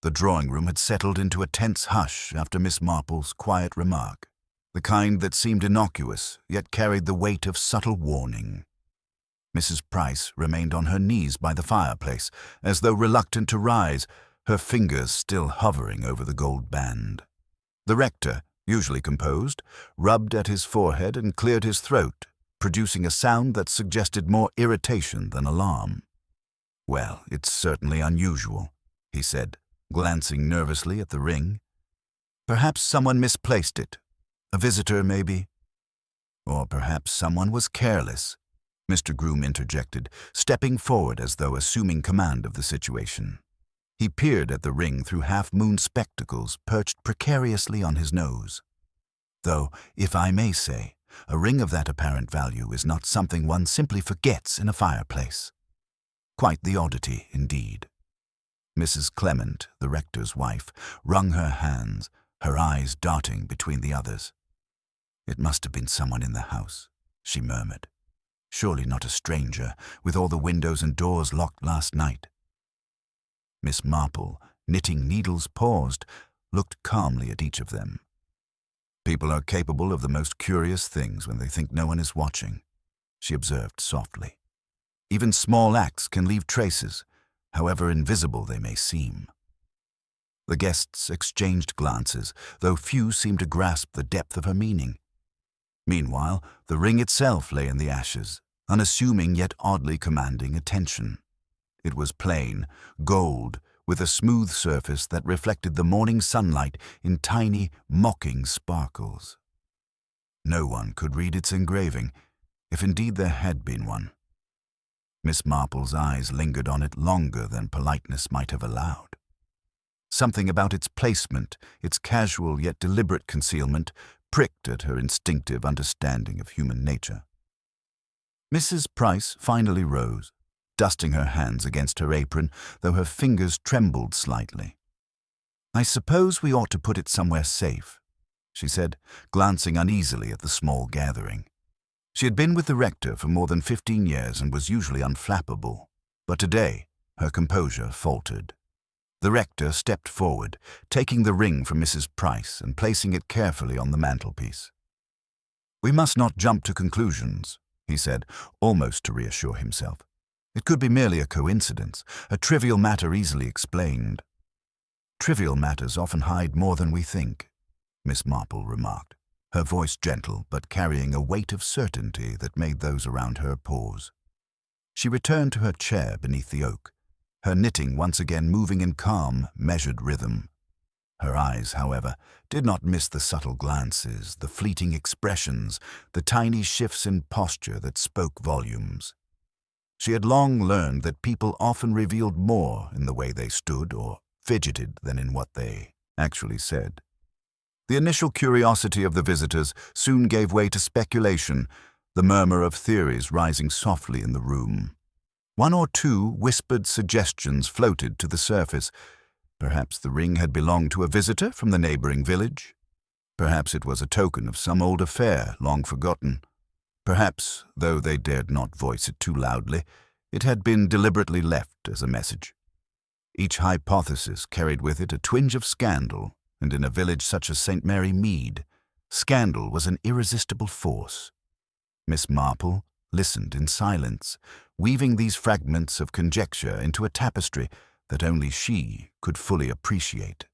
The drawing-room had settled into a tense hush after Miss Marple's quiet remark, the kind that seemed innocuous, yet carried the weight of subtle warning. Mrs. Price remained on her knees by the fireplace, as though reluctant to rise, her fingers still hovering over the gold band. The rector, usually composed, rubbed at his forehead and cleared his throat, producing a sound that suggested more irritation than alarm. "Well, it's certainly unusual," he said, glancing nervously at the ring. "Perhaps someone misplaced it. A visitor, maybe. Or perhaps someone was careless," Mr. Groom interjected, stepping forward as though assuming command of the situation. He peered at the ring through half-moon spectacles perched precariously on his nose. "Though, if I may say, a ring of that apparent value is not something one simply forgets in a fireplace. Quite the oddity, indeed." Mrs. Clement, the rector's wife, wrung her hands, her eyes darting between the others. "It must have been someone in the house," she murmured. "Surely not a stranger, with all the windows and doors locked last night." Miss Marple, knitting needles paused, looked calmly at each of them. "People are capable of the most curious things when they think no one is watching," she observed softly. "Even small acts can leave traces, however invisible they may seem." The guests exchanged glances, though few seemed to grasp the depth of her meaning. Meanwhile, the ring itself lay in the ashes, unassuming yet oddly commanding attention. It was plain, gold, with a smooth surface that reflected the morning sunlight in tiny, mocking sparkles. No one could read its engraving, if indeed there had been one. Miss Marple's eyes lingered on it longer than politeness might have allowed. Something about its placement, its casual yet deliberate concealment, pricked at her instinctive understanding of human nature. Mrs. Price finally rose, dusting her hands against her apron, though her fingers trembled slightly. "I suppose we ought to put it somewhere safe," she said, glancing uneasily at the small gathering. She had been with the rector for more than 15 years and was usually unflappable, but today her composure faltered. The rector stepped forward, taking the ring from Mrs. Price and placing it carefully on the mantelpiece. "We must not jump to conclusions," he said, almost to reassure himself. "It could be merely a coincidence, a trivial matter easily explained." "Trivial matters often hide more than we think," Miss Marple remarked, her voice gentle but carrying a weight of certainty that made those around her pause. She returned to her chair beneath the oak, her knitting once again moving in calm, measured rhythm. Her eyes, however, did not miss the subtle glances, the fleeting expressions, the tiny shifts in posture that spoke volumes. She had long learned that people often revealed more in the way they stood or fidgeted than in what they actually said. The initial curiosity of the visitors soon gave way to speculation, the murmur of theories rising softly in the room. One or two whispered suggestions floated to the surface. Perhaps the ring had belonged to a visitor from the neighboring village. Perhaps it was a token of some old affair long forgotten. Perhaps, though they dared not voice it too loudly, it had been deliberately left as a message. Each hypothesis carried with it a twinge of scandal, and in a village such as St. Mary Mead, scandal was an irresistible force. Miss Marple listened in silence, weaving these fragments of conjecture into a tapestry that only she could fully appreciate.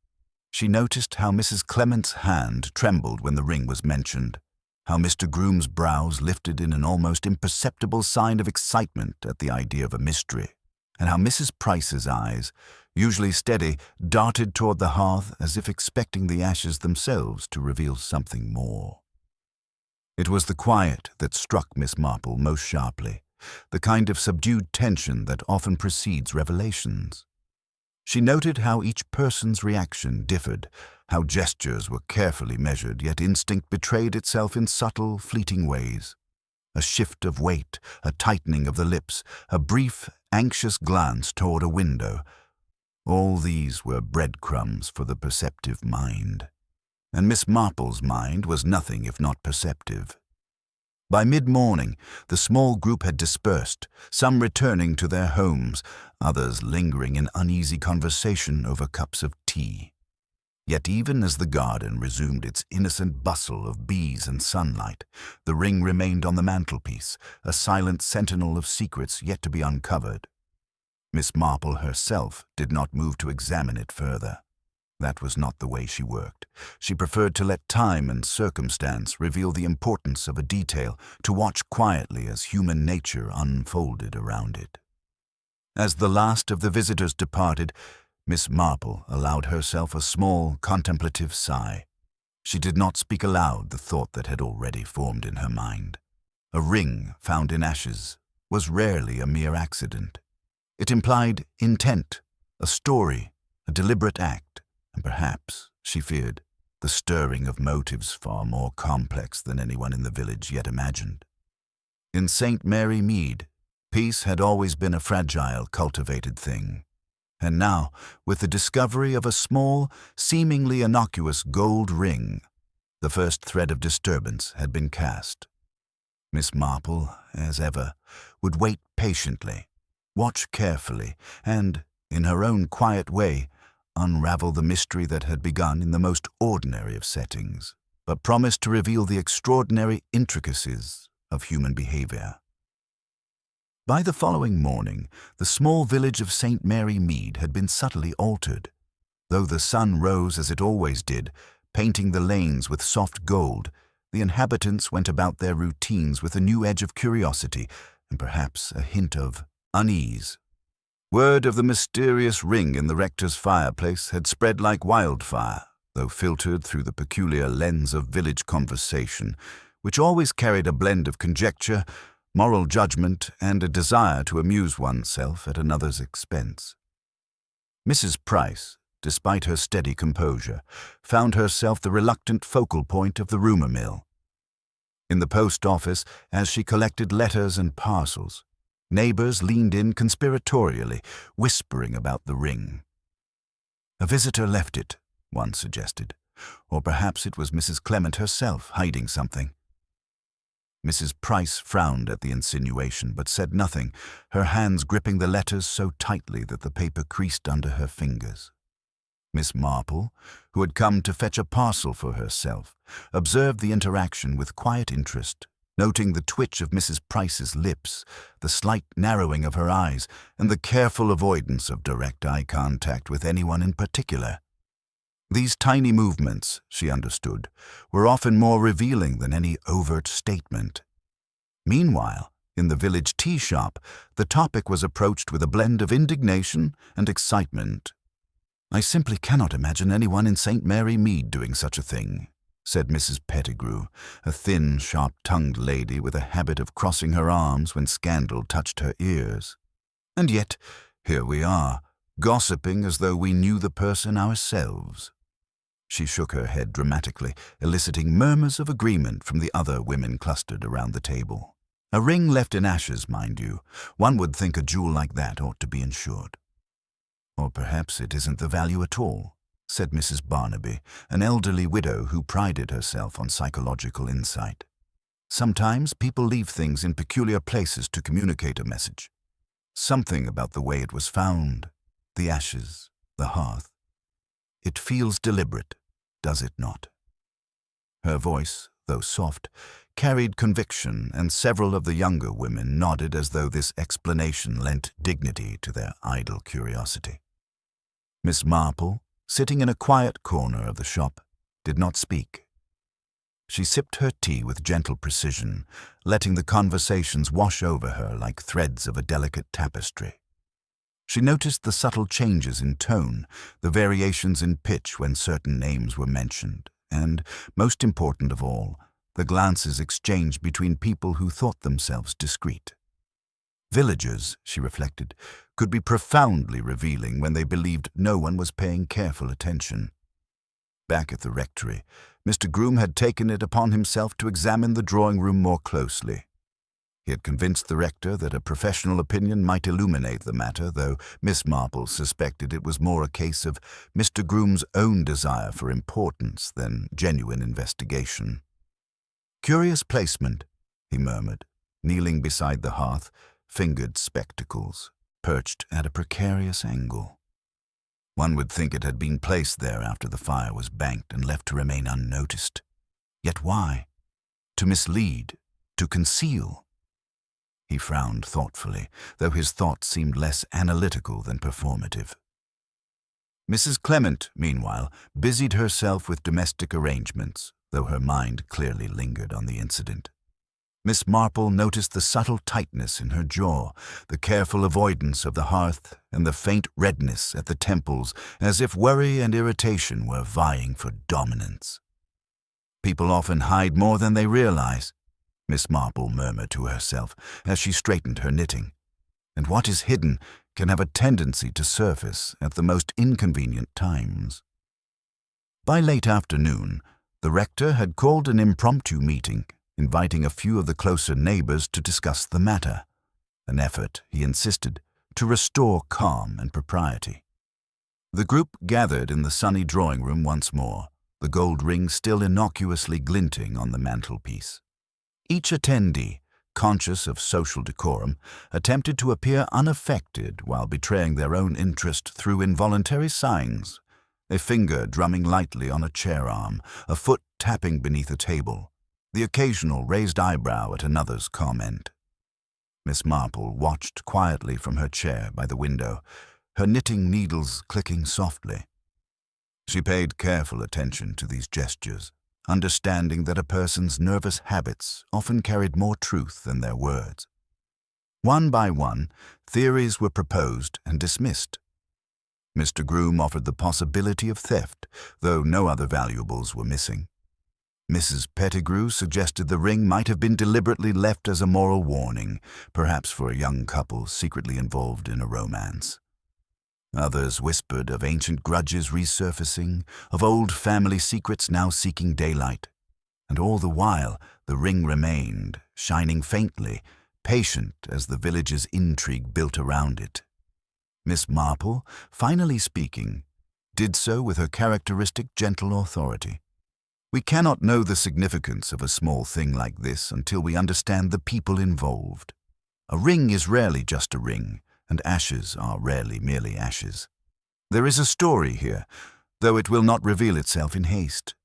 She noticed how Mrs. Clement's hand trembled when the ring was mentioned, how Mr. Groom's brows lifted in an almost imperceptible sign of excitement at the idea of a mystery, and how Mrs. Price's eyes, usually steady, darted toward the hearth as if expecting the ashes themselves to reveal something more. It was the quiet that struck Miss Marple most sharply, the kind of subdued tension that often precedes revelations. She noted how each person's reaction differed, how gestures were carefully measured, yet instinct betrayed itself in subtle, fleeting ways. A shift of weight, a tightening of the lips, a brief, anxious glance toward a window. All these were breadcrumbs for the perceptive mind. And Miss Marple's mind was nothing if not perceptive. By mid-morning, the small group had dispersed, some returning to their homes, others lingering in uneasy conversation over cups of tea. Yet even as the garden resumed its innocent bustle of bees and sunlight, the ring remained on the mantelpiece, a silent sentinel of secrets yet to be uncovered. Miss Marple herself did not move to examine it further. That was not the way she worked. She preferred to let time and circumstance reveal the importance of a detail, to watch quietly as human nature unfolded around it. As the last of the visitors departed, Miss Marple allowed herself a small, contemplative sigh. She did not speak aloud the thought that had already formed in her mind. A ring found in ashes was rarely a mere accident. It implied intent, a story, a deliberate act, and perhaps, she feared, the stirring of motives far more complex than anyone in the village yet imagined. In St. Mary Mead, peace had always been a fragile, cultivated thing. And now, with the discovery of a small, seemingly innocuous gold ring, the first thread of disturbance had been cast. Miss Marple, as ever, would wait patiently, watch carefully, and, in her own quiet way, unravel the mystery that had begun in the most ordinary of settings, but promised to reveal the extraordinary intricacies of human behavior. By the following morning, the small village of St. Mary Mead had been subtly altered. Though the sun rose as it always did, painting the lanes with soft gold, the inhabitants went about their routines with a new edge of curiosity and perhaps a hint of unease. Word of the mysterious ring in the rector's fireplace had spread like wildfire, though filtered through the peculiar lens of village conversation, which always carried a blend of conjecture, moral judgment, and a desire to amuse oneself at another's expense. Mrs. Price, despite her steady composure, found herself the reluctant focal point of the rumor mill. In the post office, as she collected letters and parcels, neighbors leaned in conspiratorially, whispering about the ring. A visitor left it, one suggested, or perhaps it was Mrs. Clement herself hiding something. Mrs. Price frowned at the insinuation, but said nothing, her hands gripping the letters so tightly that the paper creased under her fingers. Miss Marple, who had come to fetch a parcel for herself, observed the interaction with quiet interest, noting the twitch of Mrs. Price's lips, the slight narrowing of her eyes, and the careful avoidance of direct eye contact with anyone in particular. These tiny movements, she understood, were often more revealing than any overt statement. Meanwhile, in the village tea shop, the topic was approached with a blend of indignation and excitement. "I simply cannot imagine anyone in St. Mary Mead doing such a thing," said Mrs. Pettigrew, a thin, sharp-tongued lady with a habit of crossing her arms when scandal touched her ears. "And yet, here we are, gossiping as though we knew the person ourselves." She shook her head dramatically, eliciting murmurs of agreement from the other women clustered around the table. A ring left in ashes, mind you. One would think a jewel like that ought to be insured. "Or perhaps it isn't the value at all," said Mrs. Barnaby, an elderly widow who prided herself on psychological insight. "Sometimes people leave things in peculiar places to communicate a message. Something about the way it was found, the ashes, the hearth. It feels deliberate, does it not?" Her voice, though soft, carried conviction, and several of the younger women nodded as though this explanation lent dignity to their idle curiosity. Miss Marple, sitting in a quiet corner of the shop, did not speak. She sipped her tea with gentle precision, letting the conversations wash over her like threads of a delicate tapestry. She noticed the subtle changes in tone, the variations in pitch when certain names were mentioned, and, most important of all, the glances exchanged between people who thought themselves discreet. Villagers, she reflected, could be profoundly revealing when they believed no one was paying careful attention. Back at the rectory, Mr. Groom had taken it upon himself to examine the drawing-room more closely. He had convinced the rector that a professional opinion might illuminate the matter, though Miss Marple suspected it was more a case of Mr. Groom's own desire for importance than genuine investigation. "Curious placement," he murmured, kneeling beside the hearth, fingered spectacles, perched at a precarious angle. One would think it had been placed there after the fire was banked and left to remain unnoticed. Yet why? To mislead, to conceal. He frowned thoughtfully, though his thoughts seemed less analytical than performative. Mrs. Clement, meanwhile, busied herself with domestic arrangements, though her mind clearly lingered on the incident. Miss Marple noticed the subtle tightness in her jaw, the careful avoidance of the hearth, and the faint redness at the temples, as if worry and irritation were vying for dominance. "People often hide more than they realize," Miss Marple murmured to herself as she straightened her knitting. "And what is hidden can have a tendency to surface at the most inconvenient times." By late afternoon, the rector had called an impromptu meeting, inviting a few of the closer neighbors to discuss the matter, an effort, he insisted, to restore calm and propriety. The group gathered in the sunny drawing-room once more, the gold ring still innocuously glinting on the mantelpiece. Each attendee, conscious of social decorum, attempted to appear unaffected while betraying their own interest through involuntary signs, a finger drumming lightly on a chair arm, a foot tapping beneath a table, the occasional raised eyebrow at another's comment. Miss Marple watched quietly from her chair by the window, her knitting needles clicking softly. She paid careful attention to these gestures, understanding that a person's nervous habits often carried more truth than their words. One by one, theories were proposed and dismissed. Mr. Groom offered the possibility of theft, though no other valuables were missing. Mrs. Pettigrew suggested the ring might have been deliberately left as a moral warning, perhaps for a young couple secretly involved in a romance. Others whispered of ancient grudges resurfacing, of old family secrets now seeking daylight. And all the while, the ring remained, shining faintly, patient as the village's intrigue built around it. Miss Marple, finally speaking, did so with her characteristic gentle authority. "We cannot know the significance of a small thing like this until we understand the people involved. A ring is rarely just a ring, and ashes are rarely merely ashes. There is a story here, though it will not reveal itself in haste."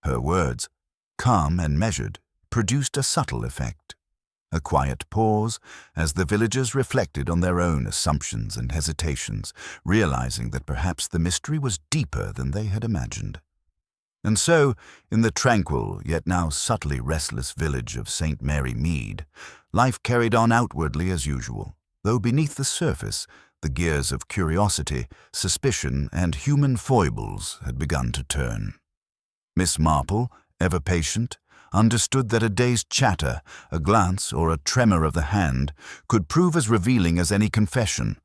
Her words, calm and measured, produced a subtle effect. A quiet pause as the villagers reflected on their own assumptions and hesitations, realizing that perhaps the mystery was deeper than they had imagined. And so, in the tranquil yet now subtly restless village of St. Mary Mead, life carried on outwardly as usual, though beneath the surface, the gears of curiosity, suspicion, and human foibles had begun to turn. Miss Marple, ever patient, understood that a day's chatter, a glance, or a tremor of the hand could prove as revealing as any confession,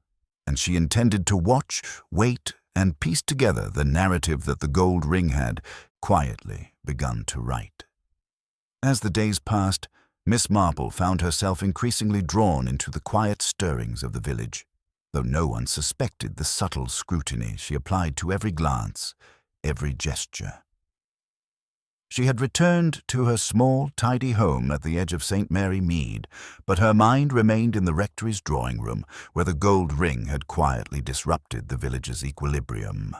and she intended to watch, wait, and piece together the narrative that the gold ring had, quietly, begun to write. As the days passed, Miss Marple found herself increasingly drawn into the quiet stirrings of the village, though no one suspected the subtle scrutiny she applied to every glance, every gesture. She had returned to her small, tidy home at the edge of St. Mary Mead, but her mind remained in the rectory's drawing-room, where the gold ring had quietly disrupted the village's equilibrium.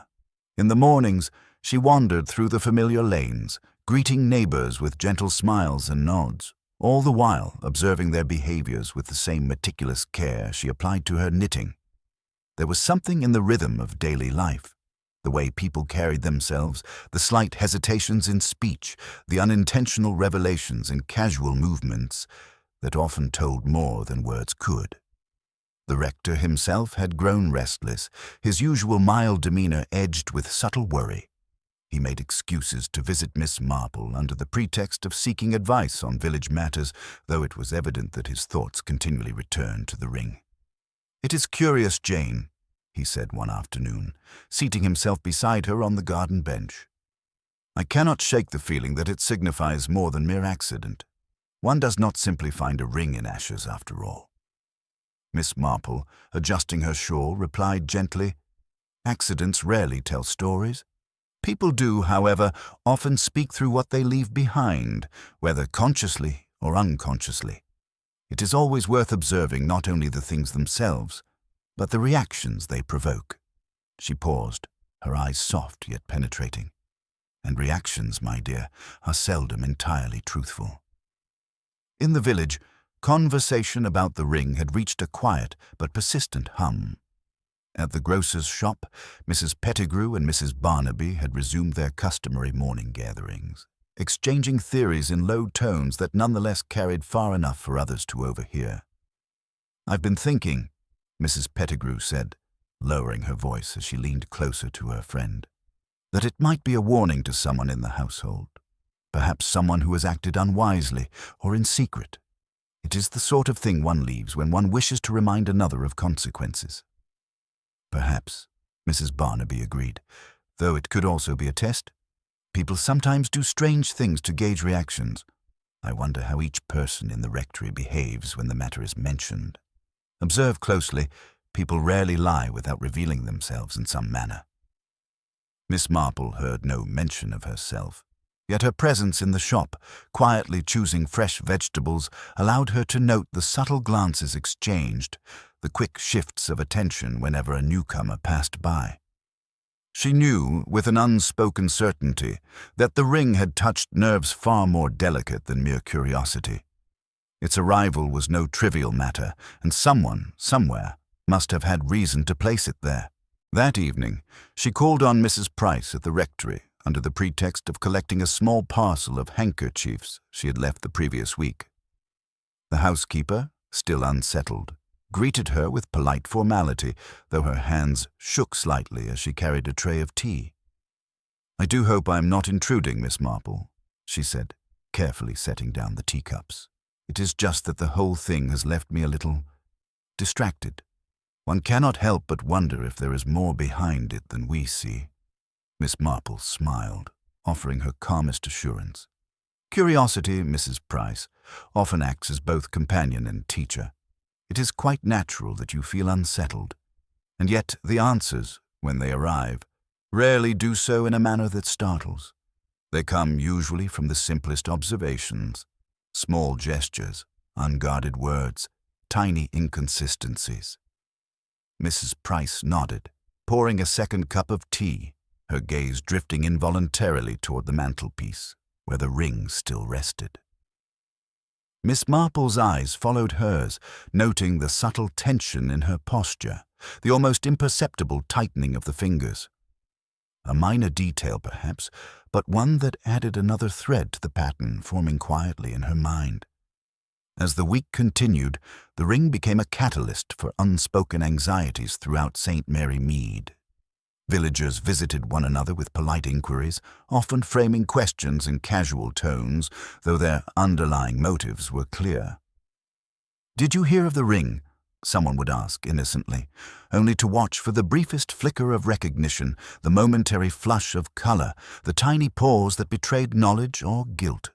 In the mornings, she wandered through the familiar lanes, greeting neighbors with gentle smiles and nods, all the while observing their behaviors with the same meticulous care she applied to her knitting. There was something in the rhythm of daily life, the way people carried themselves, the slight hesitations in speech, the unintentional revelations in casual movements, that often told more than words could. The rector himself had grown restless, his usual mild demeanor edged with subtle worry. He made excuses to visit Miss Marple under the pretext of seeking advice on village matters, though it was evident that his thoughts continually returned to the ring. "It is curious, Jane," he said one afternoon, seating himself beside her on the garden bench. "I cannot shake the feeling that it signifies more than mere accident. One does not simply find a ring in ashes after all." Miss Marple, adjusting her shawl, replied gently, "Accidents rarely tell stories. People do, however, often speak through what they leave behind, whether consciously or unconsciously. It is always worth observing not only the things themselves, but the reactions they provoke. She paused, her eyes soft yet penetrating. And reactions, my dear, are seldom entirely truthful. In the village, conversation about the ring had reached a quiet but persistent hum. At the grocer's shop, Mrs. Pettigrew and Mrs. Barnaby had resumed their customary morning gatherings, exchanging theories in low tones that nonetheless carried far enough for others to overhear. "I've been thinking," Mrs. Pettigrew said, lowering her voice as she leaned closer to her friend, "that it might be a warning to someone in the household, perhaps someone who has acted unwisely or in secret. It is the sort of thing one leaves when one wishes to remind another of consequences." "Perhaps," Mrs. Barnaby agreed, "though it could also be a test. People sometimes do strange things to gauge reactions. I wonder how each person in the rectory behaves when the matter is mentioned. Observe closely, people rarely lie without revealing themselves in some manner." Miss Marple heard no mention of herself, yet her presence in the shop, quietly choosing fresh vegetables, allowed her to note the subtle glances exchanged, the quick shifts of attention whenever a newcomer passed by. She knew, with an unspoken certainty, that the ring had touched nerves far more delicate than mere curiosity. Its arrival was no trivial matter, and someone, somewhere, must have had reason to place it there. That evening, she called on Mrs. Price at the rectory under the pretext of collecting a small parcel of handkerchiefs she had left the previous week. The housekeeper, still unsettled, greeted her with polite formality, though her hands shook slightly as she carried a tray of tea. "I do hope I am not intruding, Miss Marple," she said, carefully setting down the teacups. "It is just that the whole thing has left me a little distracted. One cannot help but wonder if there is more behind it than we see." Miss Marple smiled, offering her calmest assurance. "Curiosity, Mrs. Price, often acts as both companion and teacher. It is quite natural that you feel unsettled, and yet the answers, when they arrive, rarely do so in a manner that startles. They come usually from the simplest observations, small gestures, unguarded words, tiny inconsistencies." Mrs. Price nodded, pouring a second cup of tea, her gaze drifting involuntarily toward the mantelpiece, where the ring still rested. Miss Marple's eyes followed hers, noting the subtle tension in her posture, the almost imperceptible tightening of the fingers. A minor detail, perhaps, but one that added another thread to the pattern forming quietly in her mind. As the week continued, the ring became a catalyst for unspoken anxieties throughout St. Mary Mead. Villagers visited one another with polite inquiries, often framing questions in casual tones, though their underlying motives were clear. "Did you hear of the ring?" someone would ask innocently, only to watch for the briefest flicker of recognition, the momentary flush of color, the tiny pause that betrayed knowledge or guilt.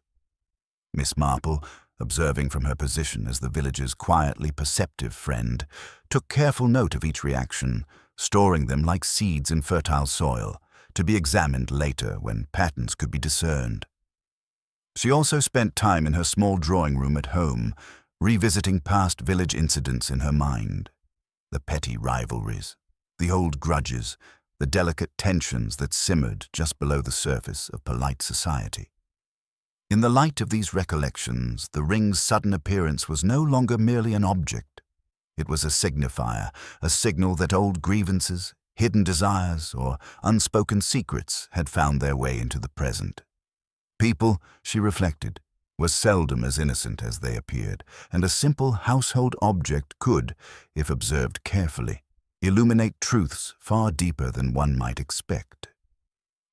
Miss Marple, observing from her position as the village's quietly perceptive friend, took careful note of each reaction, storing them like seeds in fertile soil, to be examined later when patterns could be discerned. She also spent time in her small drawing room at home, revisiting past village incidents in her mind. The petty rivalries, the old grudges, the delicate tensions that simmered just below the surface of polite society. In the light of these recollections, the ring's sudden appearance was no longer merely an object. It was a signifier, a signal that old grievances, hidden desires, or unspoken secrets had found their way into the present. People, she reflected, were seldom as innocent as they appeared, and a simple household object could, if observed carefully, illuminate truths far deeper than one might expect.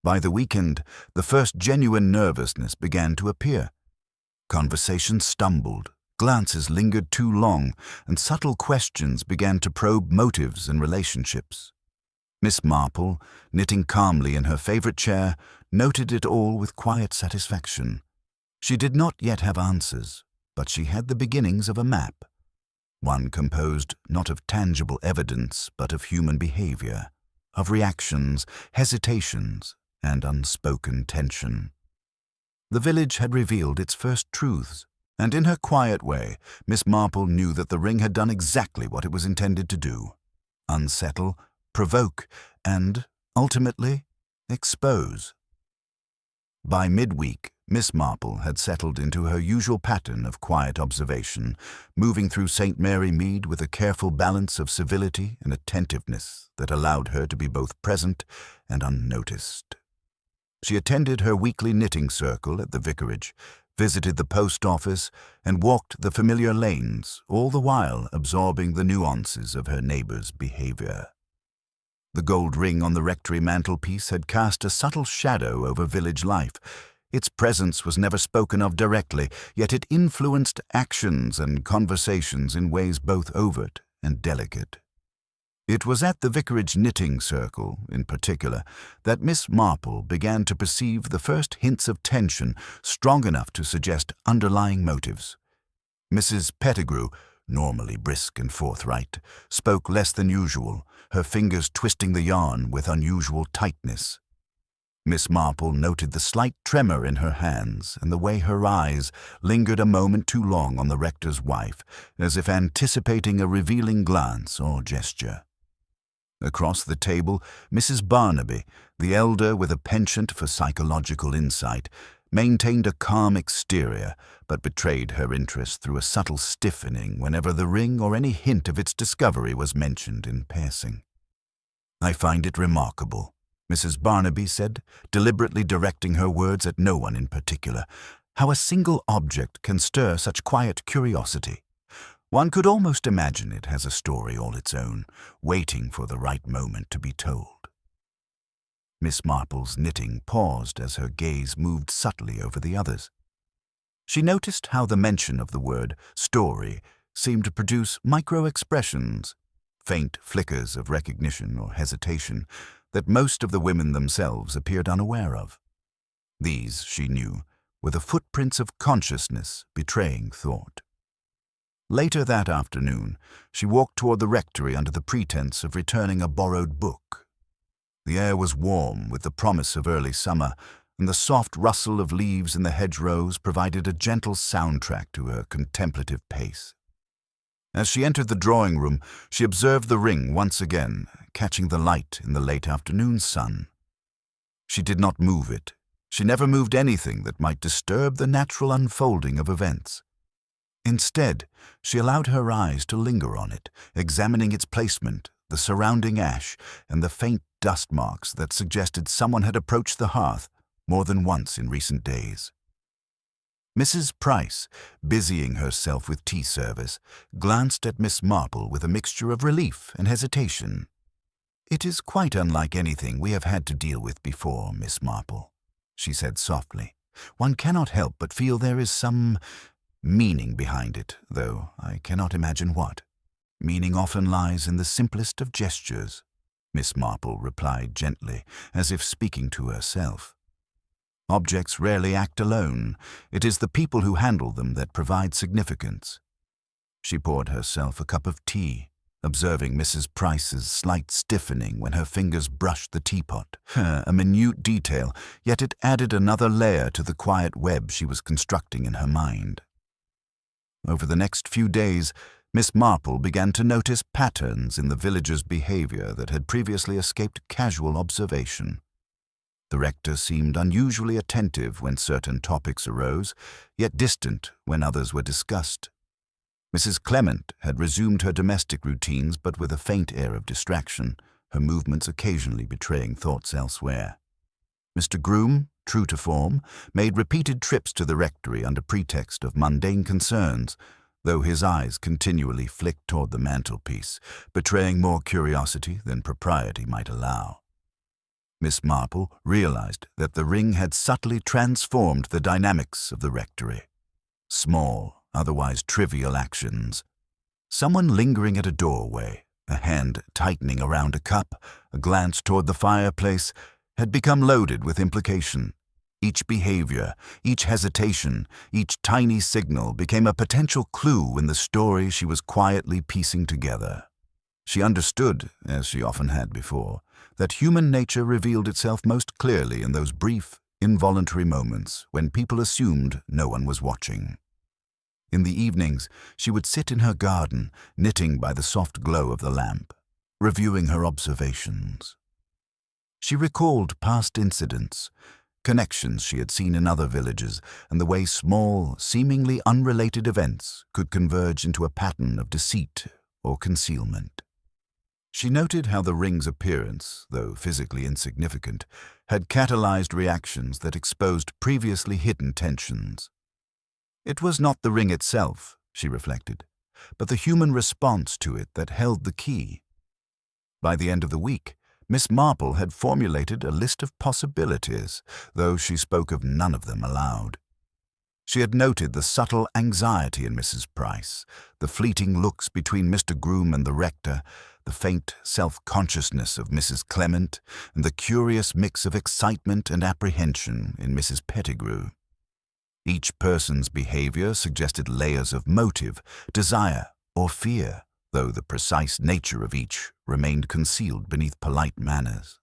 By the weekend, the first genuine nervousness began to appear. Conversations stumbled, glances lingered too long, and subtle questions began to probe motives and relationships. Miss Marple, knitting calmly in her favorite chair, noted it all with quiet satisfaction. She did not yet have answers, but she had the beginnings of a map, one composed not of tangible evidence but of human behavior, of reactions, hesitations, and unspoken tension. The village had revealed its first truths, And in her quiet way, Miss Marple knew that the ring had done exactly what it was intended to do: unsettle, provoke, and, ultimately, expose. By midweek, Miss Marple had settled into her usual pattern of quiet observation, moving through St. Mary Mead with a careful balance of civility and attentiveness that allowed her to be both present and unnoticed. She attended her weekly knitting circle at the vicarage, visited the post office, and walked the familiar lanes, all the while absorbing the nuances of her neighbors' behavior. The gold ring on the rectory mantelpiece had cast a subtle shadow over village life. Its presence was never spoken of directly, yet it influenced actions and conversations in ways both overt and delicate. It was at the vicarage knitting circle, in particular, that Miss Marple began to perceive the first hints of tension strong enough to suggest underlying motives. Mrs. Pettigrew, normally brisk and forthright, spoke less than usual, her fingers twisting the yarn with unusual tightness. Miss Marple noted the slight tremor in her hands and the way her eyes lingered a moment too long on the rector's wife, as if anticipating a revealing glance or gesture. Across the table, Mrs. Barnaby, the elder with a penchant for psychological insight, maintained a calm exterior, but betrayed her interest through a subtle stiffening whenever the ring or any hint of its discovery was mentioned in passing. "I find it remarkable," Mrs. Barnaby said, deliberately directing her words at no one in particular, "how a single object can stir such quiet curiosity. One could almost imagine it has a story all its own, waiting for the right moment to be told." Miss Marple's knitting paused as her gaze moved subtly over the others. She noticed how the mention of the word story seemed to produce micro-expressions, faint flickers of recognition or hesitation, that most of the women themselves appeared unaware of. These, she knew, were the footprints of consciousness betraying thought. Later that afternoon, she walked toward the rectory under the pretense of returning a borrowed book. The air was warm with the promise of early summer, and the soft rustle of leaves in the hedgerows provided a gentle soundtrack to her contemplative pace. As she entered the drawing room, she observed the ring once again, catching the light in the late afternoon sun. She did not move it. She never moved anything that might disturb the natural unfolding of events. Instead, she allowed her eyes to linger on it, examining its placement, the surrounding ash, and the faint dust marks that suggested someone had approached the hearth more than once in recent days. Mrs. Price, busying herself with tea service, glanced at Miss Marple with a mixture of relief and hesitation. "It is quite unlike anything we have had to deal with before, Miss Marple," she said softly. "One cannot help but feel there is some meaning behind it, though I cannot imagine what. Meaning often lies in the simplest of gestures," Miss Marple replied gently, as if speaking to herself. "Objects rarely act alone. It is the people who handle them that provide significance." She poured herself a cup of tea, observing Mrs. Price's slight stiffening when her fingers brushed the teapot. A minute detail, yet it added another layer to the quiet web she was constructing in her mind. Over the next few days, Miss Marple began to notice patterns in the villagers' behavior that had previously escaped casual observation. The rector seemed unusually attentive when certain topics arose, yet distant when others were discussed. Mrs. Clement had resumed her domestic routines, but with a faint air of distraction, her movements occasionally betraying thoughts elsewhere. Mr. Groom, true to form, made repeated trips to the rectory under pretext of mundane concerns, though his eyes continually flicked toward the mantelpiece, betraying more curiosity than propriety might allow. Miss Marple realized that the ring had subtly transformed the dynamics of the rectory. Small, otherwise trivial actions. Someone lingering at a doorway, a hand tightening around a cup, a glance toward the fireplace, had become loaded with implication. Each behavior, each hesitation, each tiny signal became a potential clue in the story she was quietly piecing together. She understood, as she often had before, that human nature revealed itself most clearly in those brief, involuntary moments when people assumed no one was watching. In the evenings, she would sit in her garden, knitting by the soft glow of the lamp, reviewing her observations. She recalled past incidents, connections she had seen in other villages, and the way small, seemingly unrelated events could converge into a pattern of deceit or concealment. She noted how the ring's appearance, though physically insignificant, had catalyzed reactions that exposed previously hidden tensions. It was not the ring itself, she reflected, but the human response to it that held the key. By the end of the week, Miss Marple had formulated a list of possibilities, though she spoke of none of them aloud. She had noted the subtle anxiety in Mrs. Price, the fleeting looks between Mr. Groom and the rector, the faint self-consciousness of Mrs. Clement, and the curious mix of excitement and apprehension in Mrs. Pettigrew. Each person's behavior suggested layers of motive, desire, or fear, though the precise nature of each remained concealed beneath polite manners.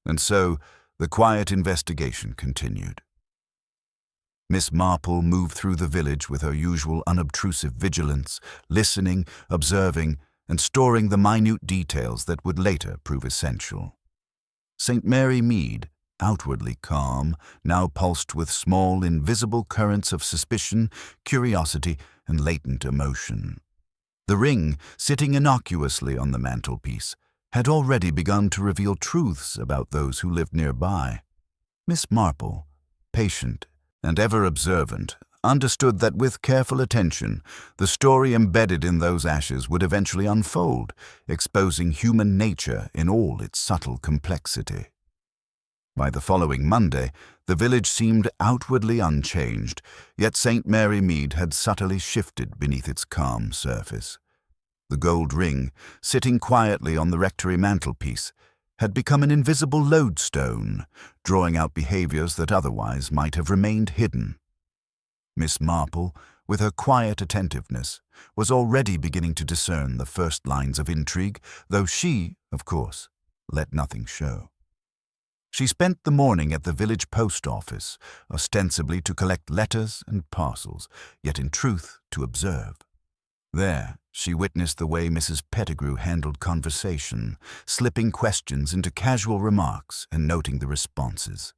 And so, the quiet investigation continued. Miss Marple moved through the village with her usual unobtrusive vigilance, listening, observing, and storing the minute details that would later prove essential. St. Mary Mead, outwardly calm, now pulsed with small, invisible currents of suspicion, curiosity, and latent emotion. The ring, sitting innocuously on the mantelpiece, had already begun to reveal truths about those who lived nearby. Miss Marple, patient and ever observant, understood that with careful attention, the story embedded in those ashes would eventually unfold, exposing human nature in all its subtle complexity. By the following Monday, the village seemed outwardly unchanged, yet St. Mary Mead had subtly shifted beneath its calm surface. The gold ring, sitting quietly on the rectory mantelpiece, had become an invisible lodestone, drawing out behaviors that otherwise might have remained hidden. Miss Marple, with her quiet attentiveness, was already beginning to discern the first lines of intrigue, though she, of course, let nothing show. She spent the morning at the village post office, ostensibly to collect letters and parcels, yet in truth to observe. There, she witnessed the way Mrs. Pettigrew handled conversation, slipping questions into casual remarks and noting the responses.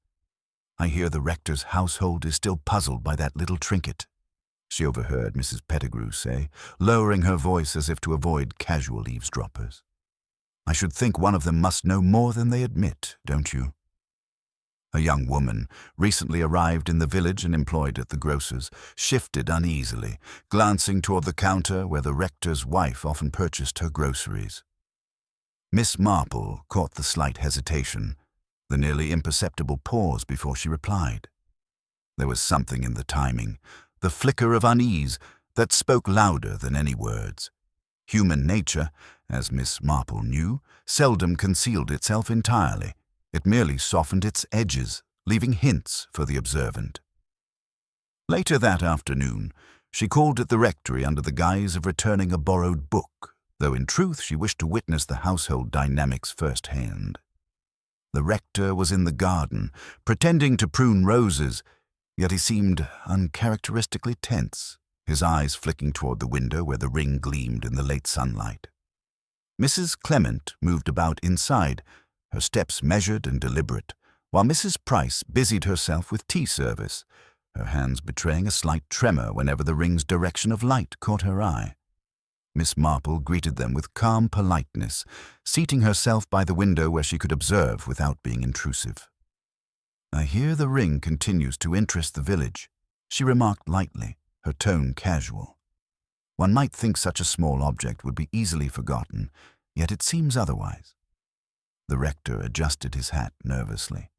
"I hear the rector's household is still puzzled by that little trinket," she overheard Mrs. Pettigrew say, lowering her voice as if to avoid casual eavesdroppers. "I should think one of them must know more than they admit, don't you?" A young woman, recently arrived in the village and employed at the grocer's, shifted uneasily, glancing toward the counter where the rector's wife often purchased her groceries. Miss Marple caught the slight hesitation, the nearly imperceptible pause before she replied. There was something in the timing, the flicker of unease, that spoke louder than any words. Human nature, as Miss Marple knew, seldom concealed itself entirely. It merely softened its edges, leaving hints for the observant. Later that afternoon, she called at the rectory under the guise of returning a borrowed book, though in truth she wished to witness the household dynamics firsthand. The rector was in the garden, pretending to prune roses, yet he seemed uncharacteristically tense, his eyes flicking toward the window where the ring gleamed in the late sunlight. Mrs. Clement moved about inside, her steps measured and deliberate, while Mrs. Price busied herself with tea service, her hands betraying a slight tremor whenever the ring's direction of light caught her eye. Miss Marple greeted them with calm politeness, seating herself by the window where she could observe without being intrusive. "I hear the ring continues to interest the village," she remarked lightly, her tone casual. "One might think such a small object would be easily forgotten, yet it seems otherwise." The rector adjusted his hat nervously.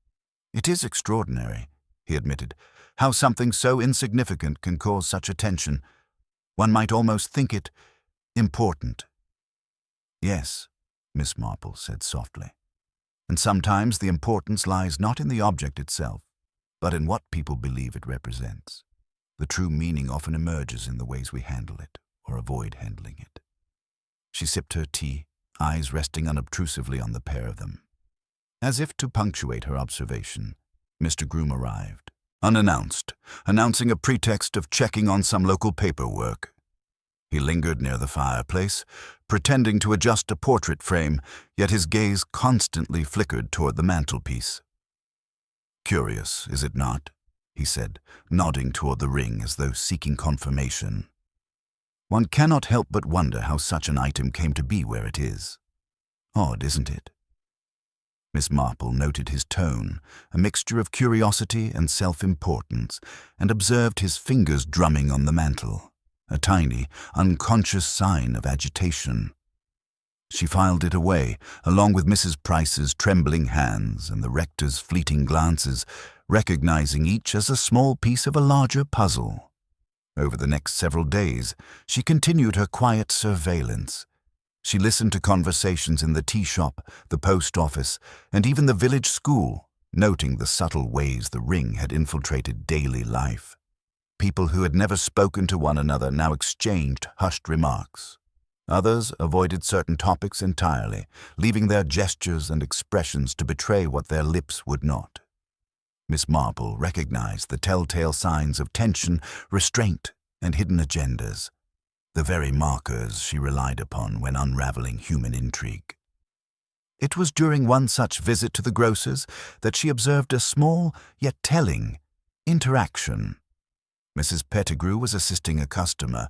"It is extraordinary," he admitted, "how something so insignificant can cause such attention. One might almost think it important." "Yes," Miss Marple said softly, "and sometimes the importance lies not in the object itself, but in what people believe it represents. The true meaning often emerges in the ways we handle it or avoid handling it." She sipped her tea, eyes resting unobtrusively on the pair of them. As if to punctuate her observation, Mr. Groom arrived, unannounced, announcing a pretext of checking on some local paperwork. He lingered near the fireplace, pretending to adjust a portrait frame, yet his gaze constantly flickered toward the mantelpiece. "Curious, is it not?" he said, nodding toward the ring as though seeking confirmation. "One cannot help but wonder how such an item came to be where it is. Odd, isn't it?" Miss Marple noted his tone, a mixture of curiosity and self-importance, and observed his fingers drumming on the mantel, a tiny, unconscious sign of agitation. She filed it away, along with Mrs. Price's trembling hands and the rector's fleeting glances, recognizing each as a small piece of a larger puzzle. Over the next several days, she continued her quiet surveillance. She listened to conversations in the tea shop, the post office, and even the village school, noting the subtle ways the ring had infiltrated daily life. People who had never spoken to one another now exchanged hushed remarks. Others avoided certain topics entirely, leaving their gestures and expressions to betray what their lips would not. Miss Marple recognized the telltale signs of tension, restraint, and hidden agendas, the very markers she relied upon when unraveling human intrigue. It was during one such visit to the grocer's that she observed a small, yet telling, interaction. Mrs. Pettigrew was assisting a customer,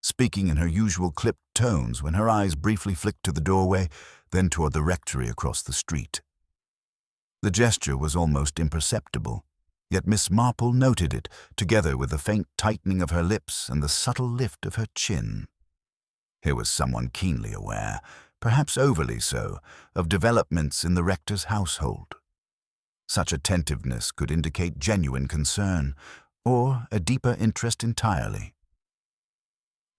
speaking in her usual clipped tones when her eyes briefly flicked to the doorway, then toward the rectory across the street. The gesture was almost imperceptible, yet Miss Marple noted it, together with the faint tightening of her lips and the subtle lift of her chin. Here was someone keenly aware, perhaps overly so, of developments in the rector's household. Such attentiveness could indicate genuine concern, or a deeper interest entirely.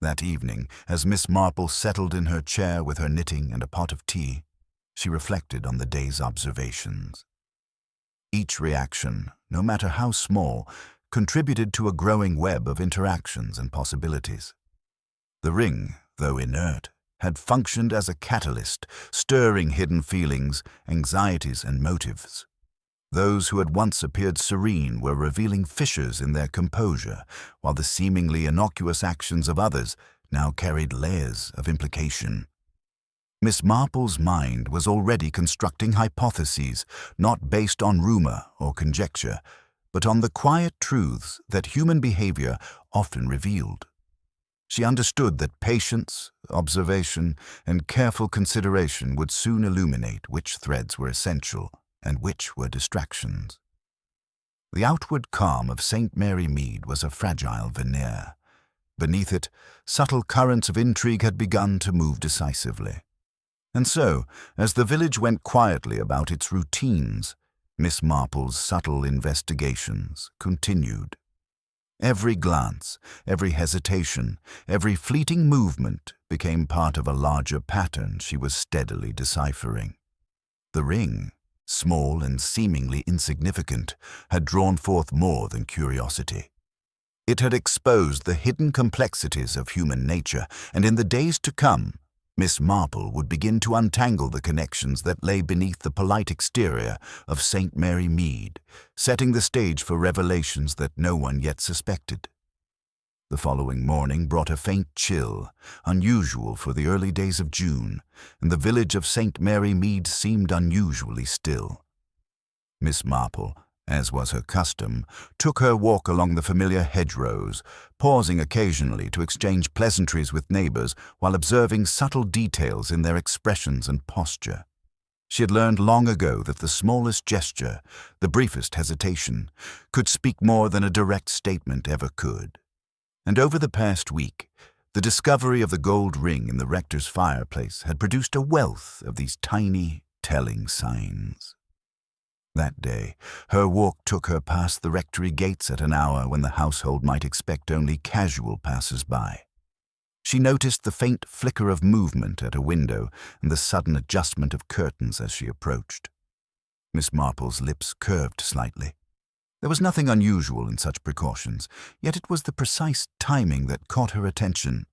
That evening, as Miss Marple settled in her chair with her knitting and a pot of tea, she reflected on the day's observations. Each reaction, no matter how small, contributed to a growing web of interactions and possibilities. The ring, though inert, had functioned as a catalyst, stirring hidden feelings, anxieties, and motives. Those who had once appeared serene were revealing fissures in their composure, while the seemingly innocuous actions of others now carried layers of implication. Miss Marple's mind was already constructing hypotheses, not based on rumor or conjecture, but on the quiet truths that human behavior often revealed. She understood that patience, observation, and careful consideration would soon illuminate which threads were essential and which were distractions. The outward calm of St. Mary Mead was a fragile veneer. Beneath it, subtle currents of intrigue had begun to move decisively. And so, as the village went quietly about its routines, Miss Marple's subtle investigations continued. Every glance, every hesitation, every fleeting movement became part of a larger pattern she was steadily deciphering. The ring, small and seemingly insignificant, had drawn forth more than curiosity. It had exposed the hidden complexities of human nature, and in the days to come, Miss Marple would begin to untangle the connections that lay beneath the polite exterior of St. Mary Mead, setting the stage for revelations that no one yet suspected. The following morning brought a faint chill, unusual for the early days of June, and the village of St. Mary Mead seemed unusually still. Miss Marple, as was her custom, took her walk along the familiar hedgerows, pausing occasionally to exchange pleasantries with neighbors while observing subtle details in their expressions and posture. She had learned long ago that the smallest gesture, the briefest hesitation, could speak more than a direct statement ever could. And over the past week, the discovery of the gold ring in the rector's fireplace had produced a wealth of these tiny, telling signs. That day, her walk took her past the rectory gates at an hour when the household might expect only casual passers-by. She noticed the faint flicker of movement at a window and the sudden adjustment of curtains as she approached. Miss Marple's lips curved slightly. There was nothing unusual in such precautions, yet it was the precise timing that caught her attention.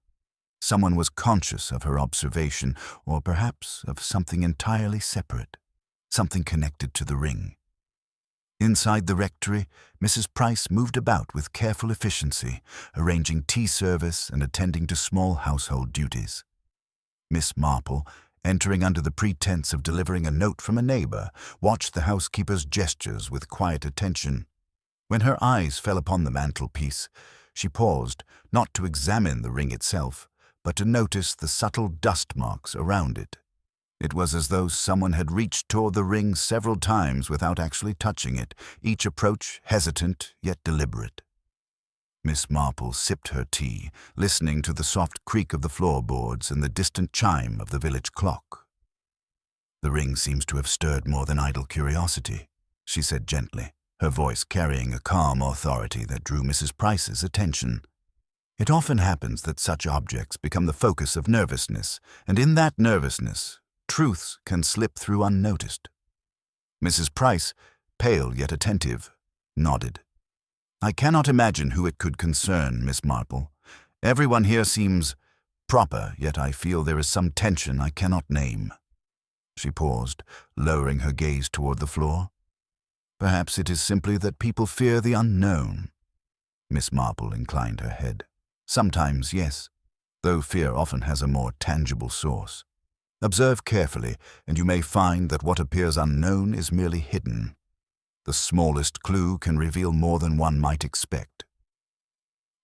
Someone was conscious of her observation, or perhaps of something entirely separate. Something connected to the ring. Inside the rectory, Mrs. Price moved about with careful efficiency, arranging tea service and attending to small household duties. Miss Marple, entering under the pretense of delivering a note from a neighbor, watched the housekeeper's gestures with quiet attention. When her eyes fell upon the mantelpiece, she paused, not to examine the ring itself, but to notice the subtle dust marks around it. It was as though someone had reached toward the ring several times without actually touching it, each approach hesitant yet deliberate. Miss Marple sipped her tea, listening to the soft creak of the floorboards and the distant chime of the village clock. "The ring seems to have stirred more than idle curiosity," she said gently, her voice carrying a calm authority that drew Mrs. Price's attention. "It often happens that such objects become the focus of nervousness, and in that nervousness, truths can slip through unnoticed." Mrs. Price, pale yet attentive, nodded. "I cannot imagine who it could concern, Miss Marple. Everyone here seems proper, yet I feel there is some tension I cannot name." She paused, lowering her gaze toward the floor. "Perhaps it is simply that people fear the unknown." Miss Marple inclined her head. "Sometimes, yes, though fear often has a more tangible source. Observe carefully, and you may find that what appears unknown is merely hidden. The smallest clue can reveal more than one might expect."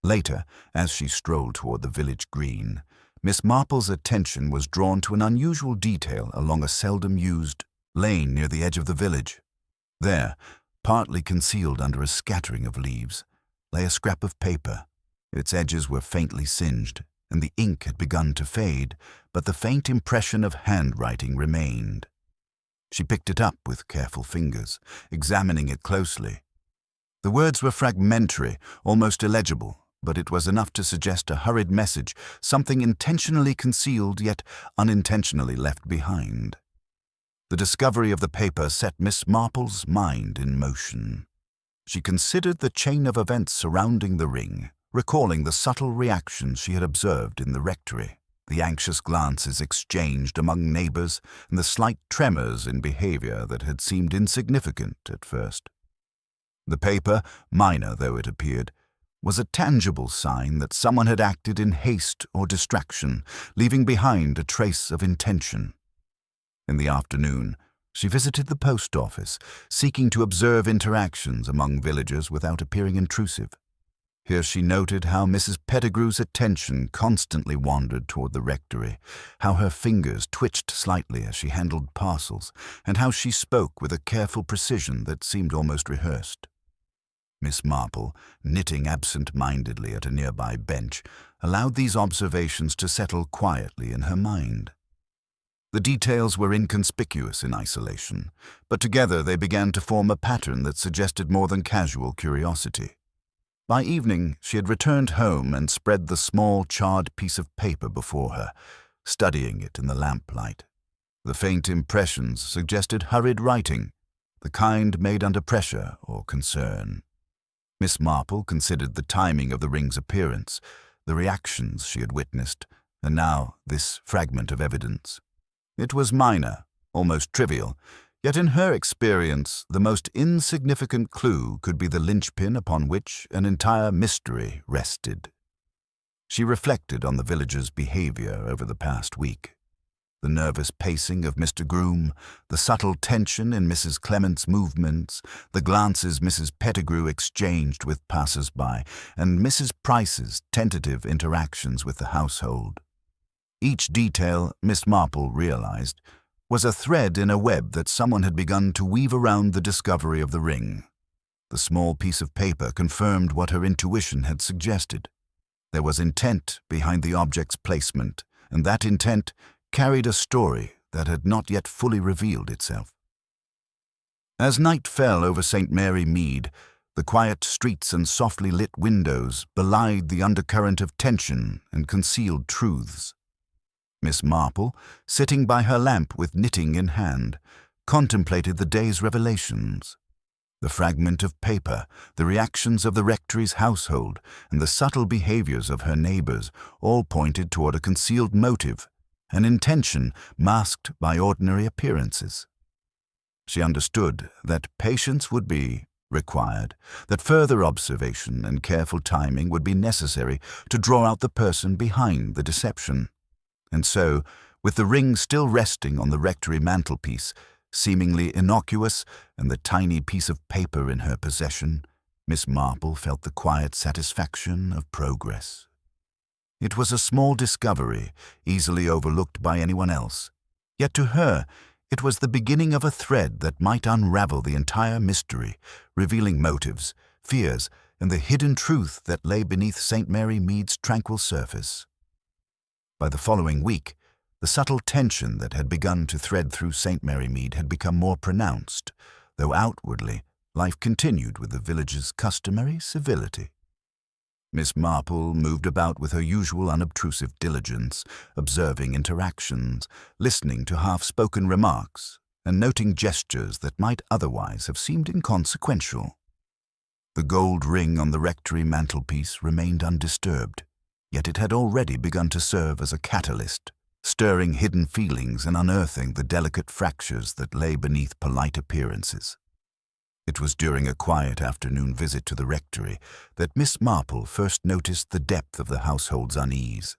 Later, as she strolled toward the village green, Miss Marple's attention was drawn to an unusual detail along a seldom-used lane near the edge of the village. There, partly concealed under a scattering of leaves, lay a scrap of paper. Its edges were faintly singed, and the ink had begun to fade, but the faint impression of handwriting remained. She picked it up with careful fingers, examining it closely. The words were fragmentary, almost illegible, but it was enough to suggest a hurried message, something intentionally concealed yet unintentionally left behind. The discovery of the paper set Miss Marple's mind in motion. She considered the chain of events surrounding the ring, recalling the subtle reactions she had observed in the rectory, the anxious glances exchanged among neighbors, and the slight tremors in behavior that had seemed insignificant at first. The paper, minor though it appeared, was a tangible sign that someone had acted in haste or distraction, leaving behind a trace of intention. In the afternoon, she visited the post office, seeking to observe interactions among villagers without appearing intrusive. Here she noted how Mrs. Pettigrew's attention constantly wandered toward the rectory, how her fingers twitched slightly as she handled parcels, and how she spoke with a careful precision that seemed almost rehearsed. Miss Marple, knitting absent-mindedly at a nearby bench, allowed these observations to settle quietly in her mind. The details were inconspicuous in isolation, but together they began to form a pattern that suggested more than casual curiosity. By evening, she had returned home and spread the small, charred piece of paper before her, studying it in the lamplight. The faint impressions suggested hurried writing, the kind made under pressure or concern. Miss Marple considered the timing of the ring's appearance, the reactions she had witnessed, and now this fragment of evidence. It was minor, almost trivial, yet in her experience, the most insignificant clue could be the linchpin upon which an entire mystery rested. She reflected on the villagers' behavior over the past week. The nervous pacing of Mr. Groom, the subtle tension in Mrs. Clement's movements, the glances Mrs. Pettigrew exchanged with passers-by, and Mrs. Price's tentative interactions with the household. Each detail, Miss Marple realized, was a thread in a web that someone had begun to weave around the discovery of the ring. The small piece of paper confirmed what her intuition had suggested. There was intent behind the object's placement, and that intent carried a story that had not yet fully revealed itself. As night fell over St. Mary Mead, the quiet streets and softly lit windows belied the undercurrent of tension and concealed truths. Miss Marple, sitting by her lamp with knitting in hand, contemplated the day's revelations. The fragment of paper, the reactions of the rectory's household, and the subtle behaviors of her neighbors all pointed toward a concealed motive, an intention masked by ordinary appearances. She understood that patience would be required, that further observation and careful timing would be necessary to draw out the person behind the deception. And so, with the ring still resting on the rectory mantelpiece, seemingly innocuous, and the tiny piece of paper in her possession, Miss Marple felt the quiet satisfaction of progress. It was a small discovery, easily overlooked by anyone else. Yet to her, it was the beginning of a thread that might unravel the entire mystery, revealing motives, fears, and the hidden truth that lay beneath St. Mary Mead's tranquil surface. By the following week, the subtle tension that had begun to thread through St. Mary Mead had become more pronounced, though outwardly life continued with the village's customary civility. Miss Marple moved about with her usual unobtrusive diligence, observing interactions, listening to half-spoken remarks, and noting gestures that might otherwise have seemed inconsequential. The gold ring on the rectory mantelpiece remained undisturbed, yet it had already begun to serve as a catalyst, stirring hidden feelings and unearthing the delicate fractures that lay beneath polite appearances. It was during a quiet afternoon visit to the rectory that Miss Marple first noticed the depth of the household's unease.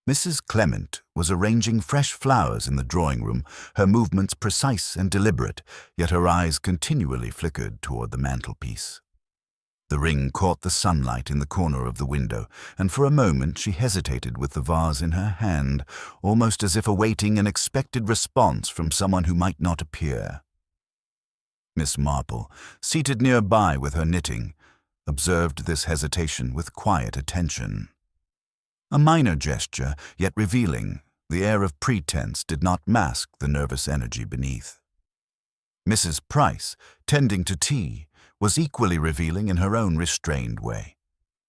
Mrs. Clement was arranging fresh flowers in the drawing-room, her movements precise and deliberate, yet her eyes continually flickered toward the mantelpiece. The ring caught the sunlight in the corner of the window, and for a moment she hesitated with the vase in her hand, almost as if awaiting an expected response from someone who might not appear. Miss Marple, seated nearby with her knitting, observed this hesitation with quiet attention. A minor gesture, yet revealing, the air of pretense did not mask the nervous energy beneath. Mrs. Price, tending to tea, was equally revealing in her own restrained way.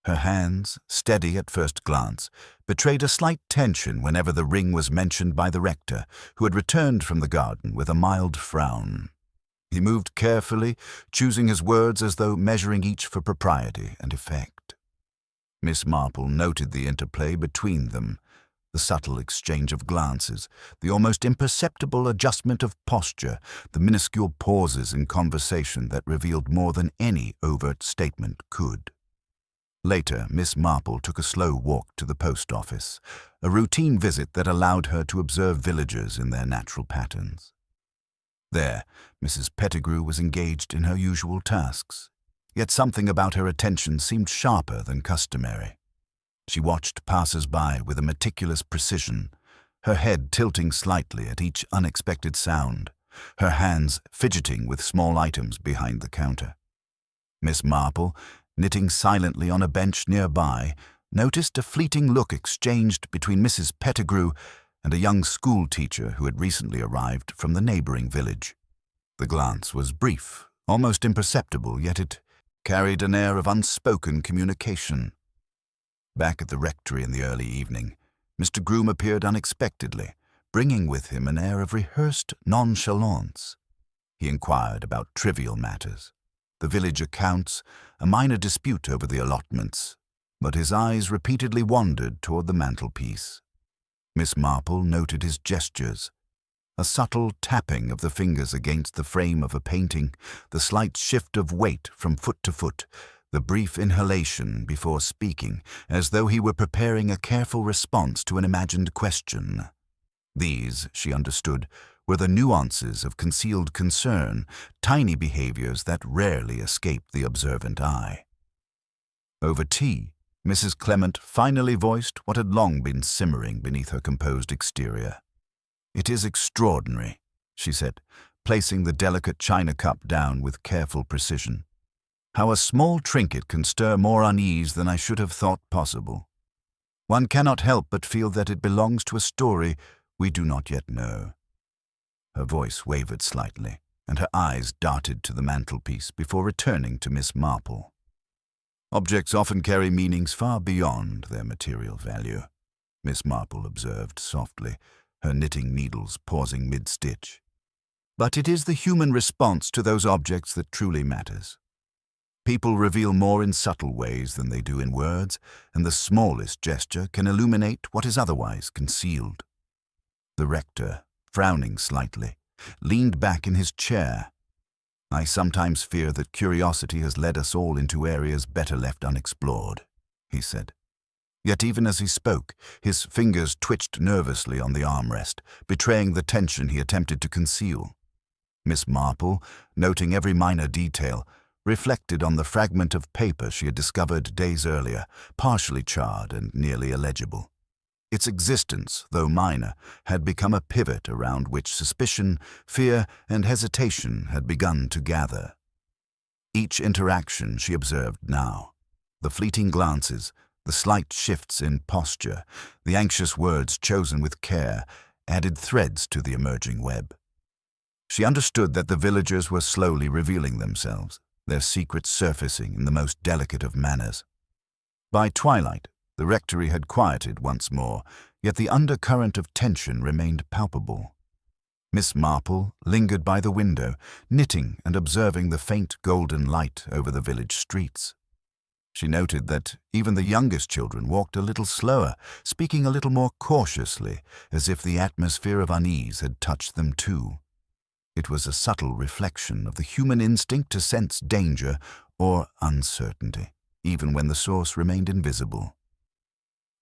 Her hands, steady at first glance, betrayed a slight tension whenever the ring was mentioned by the rector, who had returned from the garden with a mild frown. He moved carefully, choosing his words as though measuring each for propriety and effect. Miss Marple noted the interplay between them, the subtle exchange of glances, the almost imperceptible adjustment of posture, the minuscule pauses in conversation that revealed more than any overt statement could. Later, Miss Marple took a slow walk to the post office, a routine visit that allowed her to observe villagers in their natural patterns. There, Mrs. Pettigrew was engaged in her usual tasks, yet something about her attention seemed sharper than customary. She watched passers-by with a meticulous precision, her head tilting slightly at each unexpected sound, her hands fidgeting with small items behind the counter. Miss Marple, knitting silently on a bench nearby, noticed a fleeting look exchanged between Mrs. Pettigrew and a young school teacher who had recently arrived from the neighboring village. The glance was brief, almost imperceptible, yet it carried an air of unspoken communication. Back at the rectory in the early evening, Mr. Groom appeared unexpectedly, bringing with him an air of rehearsed nonchalance. He inquired about trivial matters, the village accounts, a minor dispute over the allotments, but his eyes repeatedly wandered toward the mantelpiece. Miss Marple noted his gestures, a subtle tapping of the fingers against the frame of a painting, the slight shift of weight from foot to foot, the brief inhalation before speaking, as though he were preparing a careful response to an imagined question. These, she understood, were the nuances of concealed concern, tiny behaviors that rarely escape the observant eye. Over tea, Mrs. Clement finally voiced what had long been simmering beneath her composed exterior. "It is extraordinary," she said, placing the delicate china cup down with careful precision, "how a small trinket can stir more unease than I should have thought possible. One cannot help but feel that it belongs to a story we do not yet know." Her voice wavered slightly, and her eyes darted to the mantelpiece before returning to Miss Marple. "Objects often carry meanings far beyond their material value," Miss Marple observed softly, her knitting needles pausing mid-stitch. "But it is the human response to those objects that truly matters. People reveal more in subtle ways than they do in words, and the smallest gesture can illuminate what is otherwise concealed." The rector, frowning slightly, leaned back in his chair. "I sometimes fear that curiosity has led us all into areas better left unexplored," he said. Yet even as he spoke, his fingers twitched nervously on the armrest, betraying the tension he attempted to conceal. Miss Marple, noting every minor detail, reflected on the fragment of paper she had discovered days earlier, partially charred and nearly illegible. Its existence, though minor, had become a pivot around which suspicion, fear, and hesitation had begun to gather. Each interaction she observed now, the fleeting glances, the slight shifts in posture, the anxious words chosen with care, added threads to the emerging web. She understood that the villagers were slowly revealing themselves, their secrets surfacing in the most delicate of manners. By twilight, the rectory had quieted once more, yet the undercurrent of tension remained palpable. Miss Marple lingered by the window, knitting and observing the faint golden light over the village streets. She noted that even the youngest children walked a little slower, speaking a little more cautiously, as if the atmosphere of unease had touched them too. It was a subtle reflection of the human instinct to sense danger or uncertainty, even when the source remained invisible.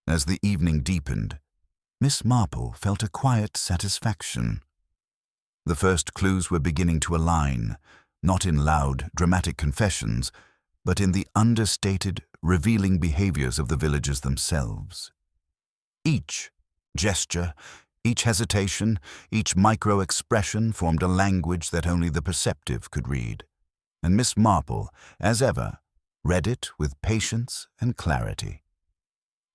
As the evening deepened, Miss Marple felt a quiet satisfaction. The first clues were beginning to align, not in loud, dramatic confessions, but in the understated, revealing behaviors of the villagers themselves. Each gesture, each hesitation, each micro-expression formed a language that only the perceptive could read, and Miss Marple, as ever, read it with patience and clarity.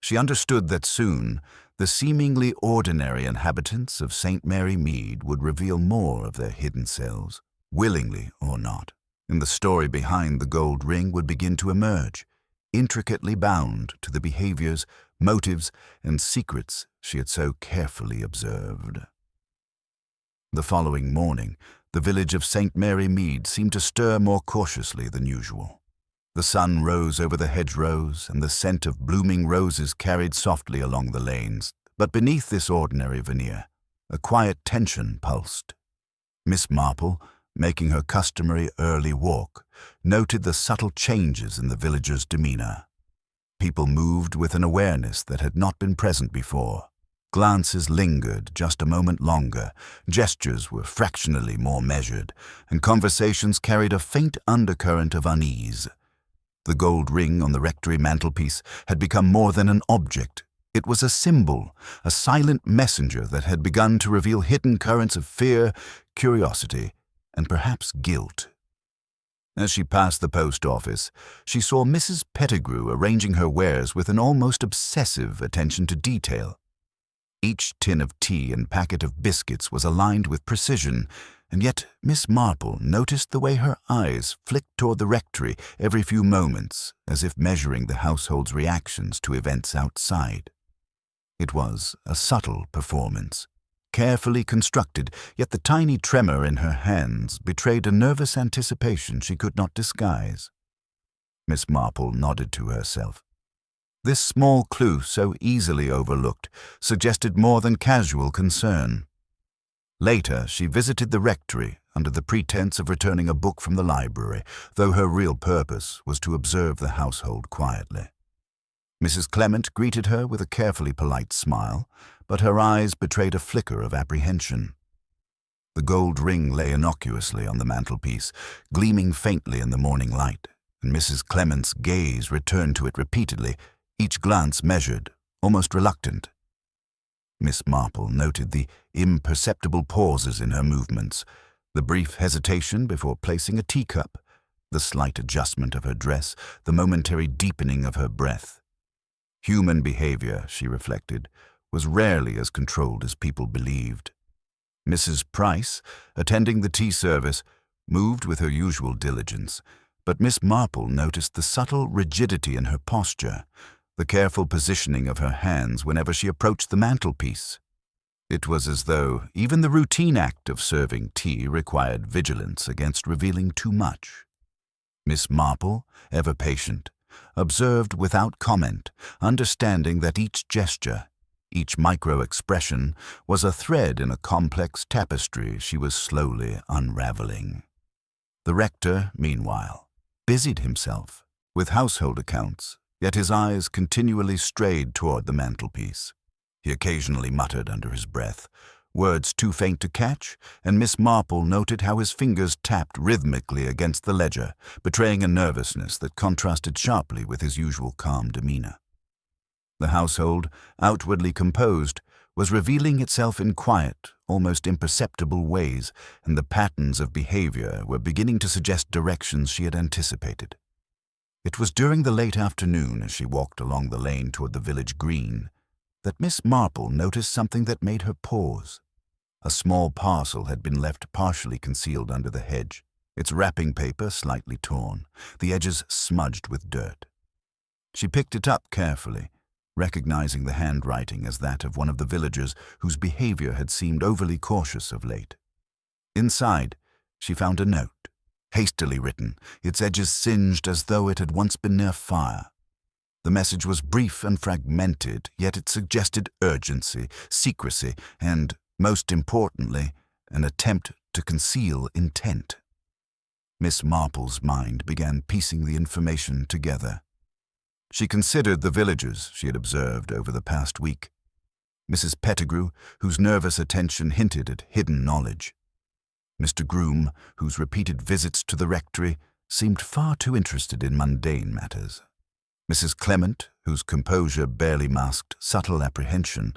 She understood that soon the seemingly ordinary inhabitants of St. Mary Mead would reveal more of their hidden selves, willingly or not, and the story behind the gold ring would begin to emerge, intricately bound to the behaviors, motives, and secrets she had so carefully observed. The following morning, the village of St. Mary Mead seemed to stir more cautiously than usual. The sun rose over the hedgerows, and the scent of blooming roses carried softly along the lanes, but beneath this ordinary veneer, a quiet tension pulsed. Miss Marple, making her customary early walk, noted the subtle changes in the villagers' demeanor. People moved with an awareness that had not been present before. Glances lingered just a moment longer, gestures were fractionally more measured, and conversations carried a faint undercurrent of unease. The gold ring on the rectory mantelpiece had become more than an object. It was a symbol, a silent messenger that had begun to reveal hidden currents of fear, curiosity, and perhaps guilt. As she passed the post office, she saw Mrs. Pettigrew arranging her wares with an almost obsessive attention to detail. Each tin of tea and packet of biscuits was aligned with precision, and yet Miss Marple noticed the way her eyes flicked toward the rectory every few moments, as if measuring the household's reactions to events outside. It was a subtle performance, carefully constructed, yet the tiny tremor in her hands betrayed a nervous anticipation she could not disguise. Miss Marple nodded to herself. This small clue, so easily overlooked, suggested more than casual concern. Later, she visited the rectory under the pretense of returning a book from the library, though her real purpose was to observe the household quietly. Mrs. Clement greeted her with a carefully polite smile, but her eyes betrayed a flicker of apprehension. The gold ring lay innocuously on the mantelpiece, gleaming faintly in the morning light, and Mrs. Clement's gaze returned to it repeatedly, each glance measured, almost reluctant. Miss Marple noted the imperceptible pauses in her movements, the brief hesitation before placing a teacup, the slight adjustment of her dress, the momentary deepening of her breath. Human behavior, she reflected, was rarely as controlled as people believed. Mrs. Price, attending the tea service, moved with her usual diligence, but Miss Marple noticed the subtle rigidity in her posture, the careful positioning of her hands whenever she approached the mantelpiece. It was as though even the routine act of serving tea required vigilance against revealing too much. Miss Marple, ever patient, observed without comment, understanding that each gesture, Each micro-expression was a thread in a complex tapestry she was slowly unraveling. The rector, meanwhile, busied himself with household accounts, yet his eyes continually strayed toward the mantelpiece. He occasionally muttered under his breath, words too faint to catch, and Miss Marple noted how his fingers tapped rhythmically against the ledger, betraying a nervousness that contrasted sharply with his usual calm demeanor. The household, outwardly composed, was revealing itself in quiet, almost imperceptible ways, and the patterns of behavior were beginning to suggest directions she had anticipated. It was during the late afternoon, as she walked along the lane toward the village green, that Miss Marple noticed something that made her pause. A small parcel had been left partially concealed under the hedge, its wrapping paper slightly torn, the edges smudged with dirt. She picked it up carefully, recognizing the handwriting as that of one of the villagers whose behavior had seemed overly cautious of late. Inside, she found a note, hastily written, its edges singed as though it had once been near fire. The message was brief and fragmented, yet it suggested urgency, secrecy, and, most importantly, an attempt to conceal intent. Miss Marple's mind began piecing the information together. She considered the villagers she had observed over the past week. Mrs. Pettigrew, whose nervous attention hinted at hidden knowledge. Mr. Groom, whose repeated visits to the rectory seemed far too interested in mundane matters. Mrs. Clement, whose composure barely masked subtle apprehension,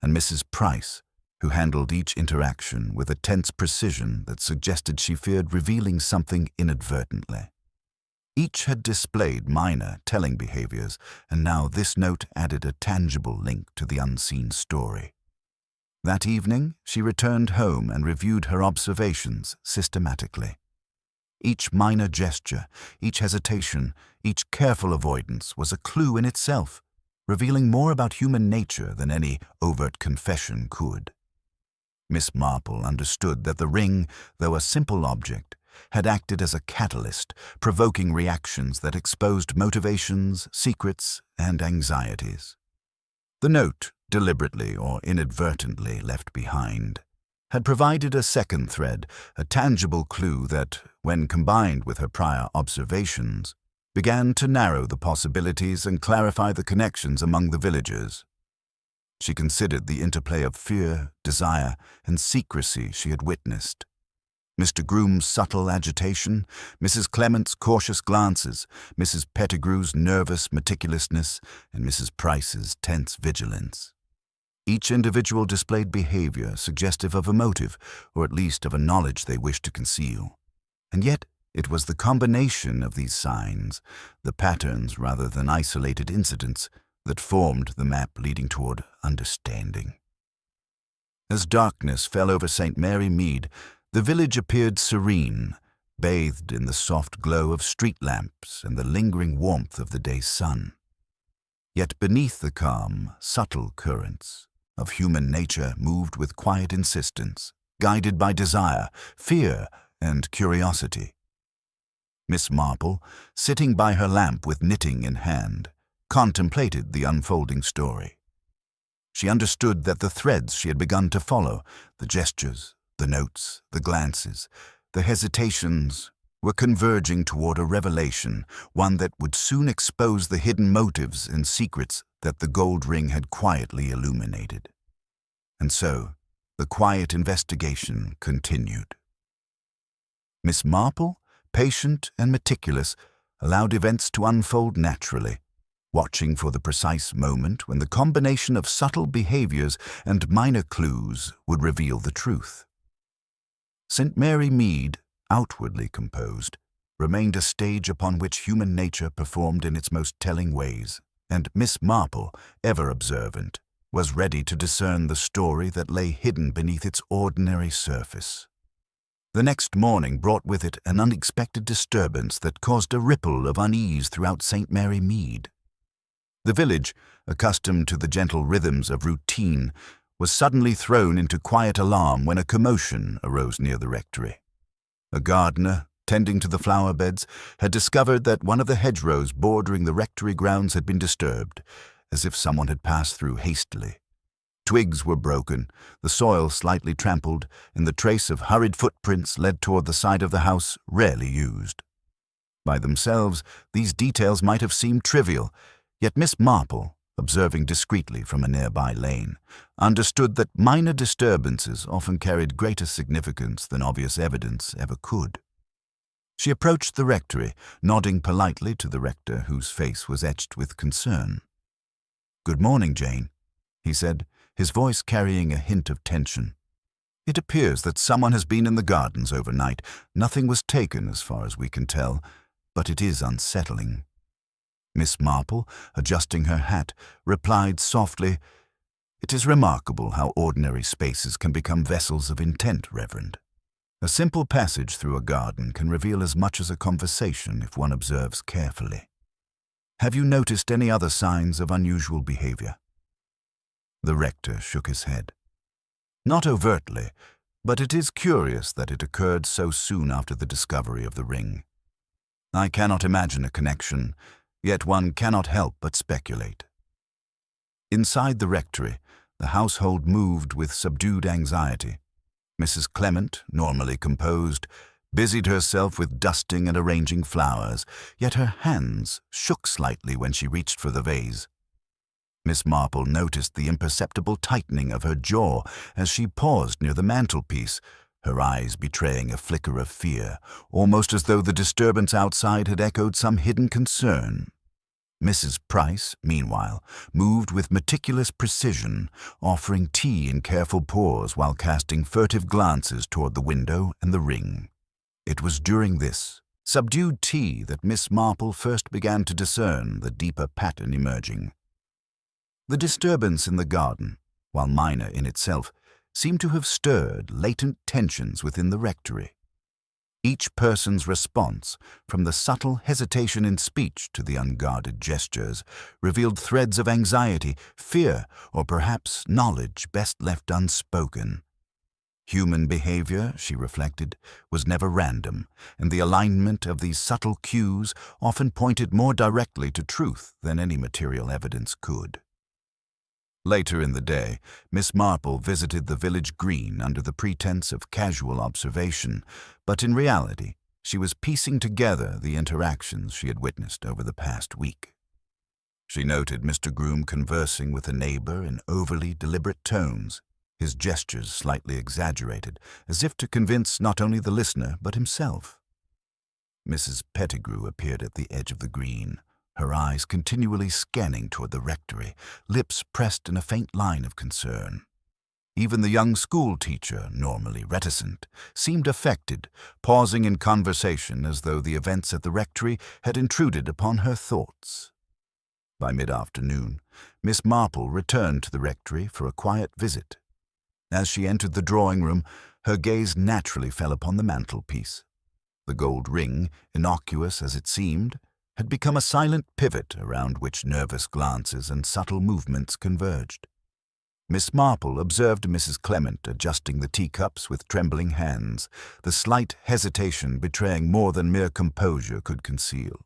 and Mrs. Price, who handled each interaction with a tense precision that suggested she feared revealing something inadvertently. Each had displayed minor telling behaviors, and now this note added a tangible link to the unseen story. That evening, she returned home and reviewed her observations systematically. Each minor gesture, each hesitation, each careful avoidance was a clue in itself, revealing more about human nature than any overt confession could. Miss Marple understood that the ring, though a simple object, had acted as a catalyst, provoking reactions that exposed motivations, secrets, and anxieties. The note, deliberately or inadvertently left behind, had provided a second thread, a tangible clue that, when combined with her prior observations, began to narrow the possibilities and clarify the connections among the villagers. She considered the interplay of fear, desire, and secrecy she had witnessed. Mr. Groom's subtle agitation, Mrs. Clement's cautious glances, Mrs. Pettigrew's nervous meticulousness, and Mrs. Price's tense vigilance. Each individual displayed behavior suggestive of a motive, or at least of a knowledge they wished to conceal. And yet, it was the combination of these signs, the patterns rather than isolated incidents, that formed the map leading toward understanding. As darkness fell over St. Mary Mead, the village appeared serene, bathed in the soft glow of street lamps and the lingering warmth of the day's sun. Yet beneath the calm, subtle currents of human nature moved with quiet insistence, guided by desire, fear, and curiosity. Miss Marple, sitting by her lamp with knitting in hand, contemplated the unfolding story. She understood that the threads she had begun to follow, the gestures, the notes, the glances, the hesitations, were converging toward a revelation, one that would soon expose the hidden motives and secrets that the gold ring had quietly illuminated. And so, the quiet investigation continued. Miss Marple, patient and meticulous, allowed events to unfold naturally, watching for the precise moment when the combination of subtle behaviors and minor clues would reveal the truth. St. Mary Mead, outwardly composed, remained a stage upon which human nature performed in its most telling ways, and Miss Marple, ever observant, was ready to discern the story that lay hidden beneath its ordinary surface. The next morning brought with it an unexpected disturbance that caused a ripple of unease throughout St. Mary Mead. The village, accustomed to the gentle rhythms of routine, was suddenly thrown into quiet alarm when a commotion arose near the rectory. A gardener, tending to the flower beds, had discovered that one of the hedgerows bordering the rectory grounds had been disturbed, as if someone had passed through hastily. Twigs were broken, the soil slightly trampled, and the trace of hurried footprints led toward the side of the house rarely used. By themselves, these details might have seemed trivial, yet Miss Marple, observing discreetly from a nearby lane, understood that minor disturbances often carried greater significance than obvious evidence ever could. She approached the rectory, nodding politely to the rector, whose face was etched with concern. "Good morning, Jane," he said, his voice carrying a hint of tension. "It appears that someone has been in the gardens overnight. Nothing was taken, as far as we can tell, but it is unsettling." Miss Marple, adjusting her hat, replied softly, "It is remarkable how ordinary spaces can become vessels of intent, Reverend. A simple passage through a garden can reveal as much as a conversation if one observes carefully. Have you noticed any other signs of unusual behavior?" The rector shook his head. "Not overtly, but it is curious that it occurred so soon after the discovery of the ring. I cannot imagine a connection, yet one cannot help but speculate." Inside the rectory, the household moved with subdued anxiety. Mrs. Clement, normally composed, busied herself with dusting and arranging flowers, yet her hands shook slightly when she reached for the vase. Miss Marple noticed the imperceptible tightening of her jaw as she paused near the mantelpiece, her eyes betraying a flicker of fear, almost as though the disturbance outside had echoed some hidden concern. Mrs. Price, meanwhile, moved with meticulous precision, offering tea in careful pours while casting furtive glances toward the window and the ring. It was during this subdued tea that Miss Marple first began to discern the deeper pattern emerging. The disturbance in the garden, while minor in itself, seemed to have stirred latent tensions within the rectory. Each person's response, from the subtle hesitation in speech to the unguarded gestures, revealed threads of anxiety, fear, or perhaps knowledge best left unspoken. Human behavior, she reflected, was never random, and the alignment of these subtle cues often pointed more directly to truth than any material evidence could. Later in the day, Miss Marple visited the village green under the pretense of casual observation, but in reality, she was piecing together the interactions she had witnessed over the past week. She noted Mr. Groom conversing with a neighbor in overly deliberate tones, his gestures slightly exaggerated, as if to convince not only the listener but himself. Mrs. Pettigrew appeared at the edge of the green, her eyes continually scanning toward the rectory, lips pressed in a faint line of concern. Even the young school teacher, normally reticent, seemed affected, pausing in conversation as though the events at the rectory had intruded upon her thoughts. By mid-afternoon, Miss Marple returned to the rectory for a quiet visit. As she entered the drawing-room, her gaze naturally fell upon the mantelpiece. The gold ring, innocuous as it seemed, had become a silent pivot around which nervous glances and subtle movements converged. Miss Marple observed Mrs. Clement adjusting the teacups with trembling hands, the slight hesitation betraying more than mere composure could conceal.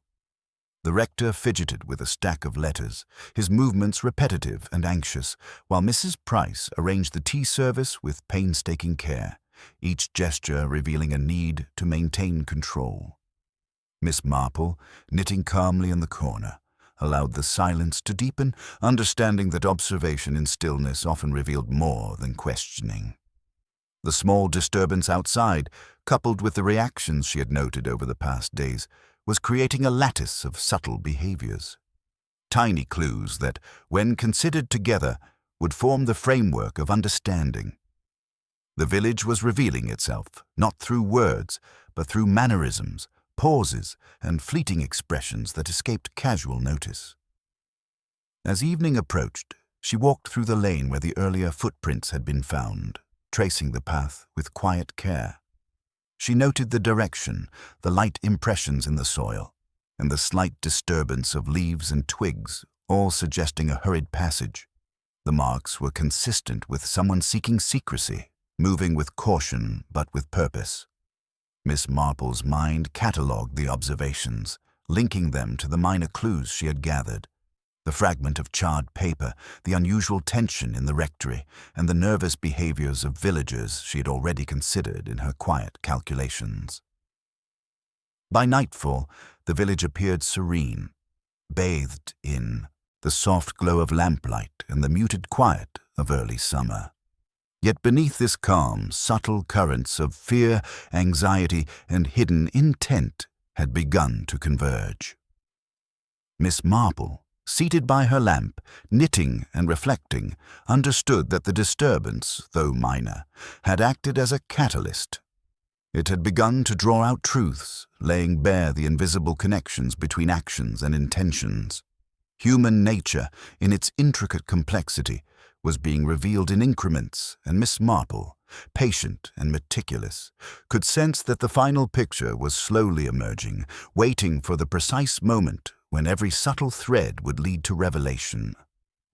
The rector fidgeted with a stack of letters, his movements repetitive and anxious, while Mrs. Price arranged the tea service with painstaking care, each gesture revealing a need to maintain control. Miss Marple, knitting calmly in the corner, allowed the silence to deepen, understanding that observation in stillness often revealed more than questioning. The small disturbance outside, coupled with the reactions she had noted over the past days, was creating a lattice of subtle behaviors. Tiny clues that, when considered together, would form the framework of understanding. The village was revealing itself, not through words, but through mannerisms, pauses, and fleeting expressions that escaped casual notice. As evening approached, she walked through the lane where the earlier footprints had been found, tracing the path with quiet care. She noted the direction, the light impressions in the soil, and the slight disturbance of leaves and twigs, all suggesting a hurried passage. The marks were consistent with someone seeking secrecy, moving with caution but with purpose. Miss Marple's mind catalogued the observations, linking them to the minor clues she had gathered. The fragment of charred paper, the unusual tension in the rectory, and the nervous behaviors of villagers she had already considered in her quiet calculations. By nightfall, the village appeared serene, bathed in the soft glow of lamplight and the muted quiet of early summer. Yet beneath this calm, subtle currents of fear, anxiety, and hidden intent had begun to converge. Miss Marple, seated by her lamp, knitting and reflecting, understood that the disturbance, though minor, had acted as a catalyst. It had begun to draw out truths, laying bare the invisible connections between actions and intentions. Human nature, in its intricate complexity, was being revealed in increments, and Miss Marple, patient and meticulous, could sense that the final picture was slowly emerging, waiting for the precise moment when every subtle thread would lead to revelation.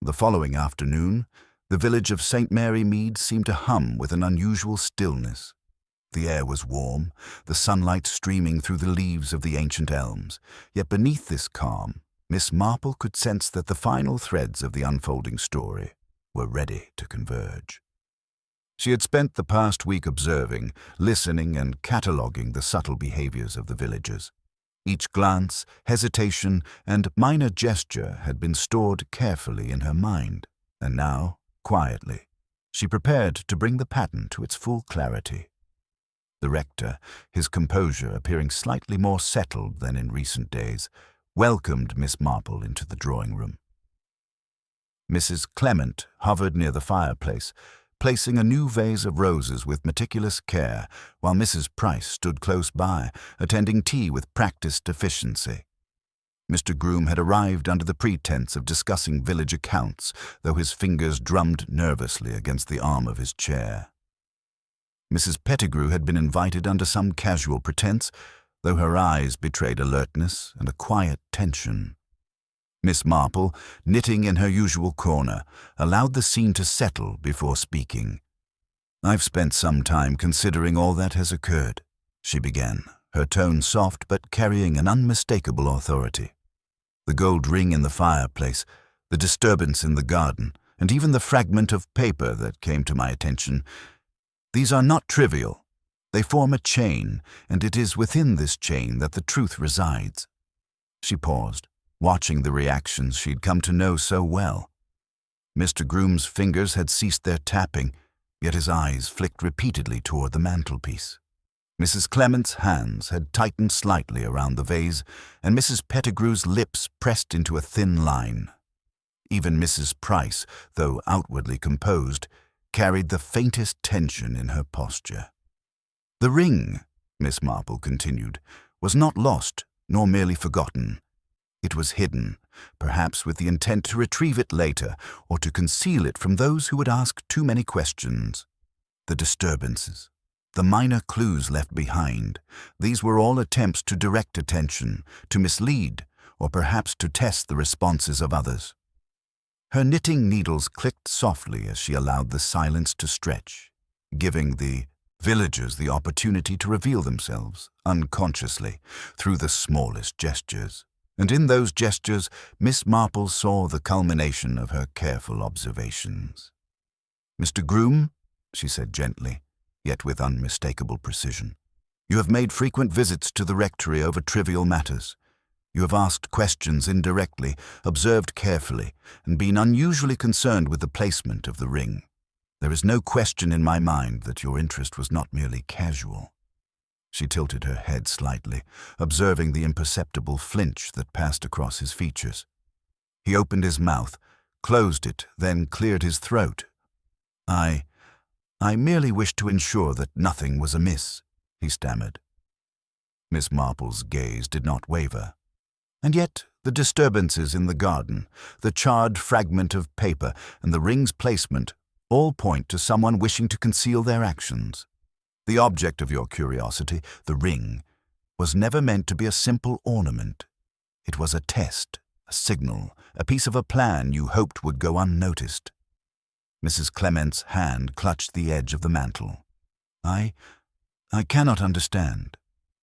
The following afternoon, the village of St. Mary Mead seemed to hum with an unusual stillness. The air was warm, the sunlight streaming through the leaves of the ancient elms, yet beneath this calm, Miss Marple could sense that the final threads of the unfolding story were ready to converge. She had spent the past week observing, listening, and cataloguing the subtle behaviors of the villagers. Each glance, hesitation, and minor gesture had been stored carefully in her mind, and now, quietly, she prepared to bring the pattern to its full clarity. The rector, his composure appearing slightly more settled than in recent days, welcomed Miss Marple into the drawing-room. Mrs. Clement hovered near the fireplace, placing a new vase of roses with meticulous care, while Mrs. Price stood close by, attending tea with practiced efficiency. Mr. Groom had arrived under the pretense of discussing village accounts, though his fingers drummed nervously against the arm of his chair. Mrs. Pettigrew had been invited under some casual pretense, though her eyes betrayed alertness and a quiet tension. Miss Marple, knitting in her usual corner, allowed the scene to settle before speaking. "I've spent some time considering all that has occurred," she began, her tone soft but carrying an unmistakable authority. The gold ring in the fireplace, the disturbance in the garden, and even the fragment of paper that came to my attention, these are not trivial. They form a chain, and it is within this chain that the truth resides. She paused, watching the reactions she'd come to know so well. Mr. Groom's fingers had ceased their tapping, yet his eyes flicked repeatedly toward the mantelpiece. Mrs. Clement's hands had tightened slightly around the vase, and Mrs. Pettigrew's lips pressed into a thin line. Even Mrs. Price, though outwardly composed, carried the faintest tension in her posture. "The ring," Miss Marple continued, "was not lost, nor merely forgotten. It was hidden, perhaps with the intent to retrieve it later, or to conceal it from those who would ask too many questions. The disturbances, the minor clues left behind, these were all attempts to direct attention, to mislead, or perhaps to test the responses of others." Her knitting needles clicked softly as she allowed the silence to stretch, giving the villagers the opportunity to reveal themselves, unconsciously, through the smallest gestures. And in those gestures, Miss Marple saw the culmination of her careful observations. "Mr. Groom," she said gently, yet with unmistakable precision, "you have made frequent visits to the rectory over trivial matters. You have asked questions indirectly, observed carefully, and been unusually concerned with the placement of the ring. There is no question in my mind that your interest was not merely casual." She tilted her head slightly, observing the imperceptible flinch that passed across his features. He opened his mouth, closed it, then cleared his throat. I merely wished to ensure that nothing was amiss," he stammered. Miss Marple's gaze did not waver. And yet the disturbances in the garden, the charred fragment of paper, and the ring's placement all point to someone wishing to conceal their actions. The object of your curiosity, the ring, was never meant to be a simple ornament. It was a test, a signal, a piece of a plan you hoped would go unnoticed. Mrs. Clement's hand clutched the edge of the mantel. I cannot understand,"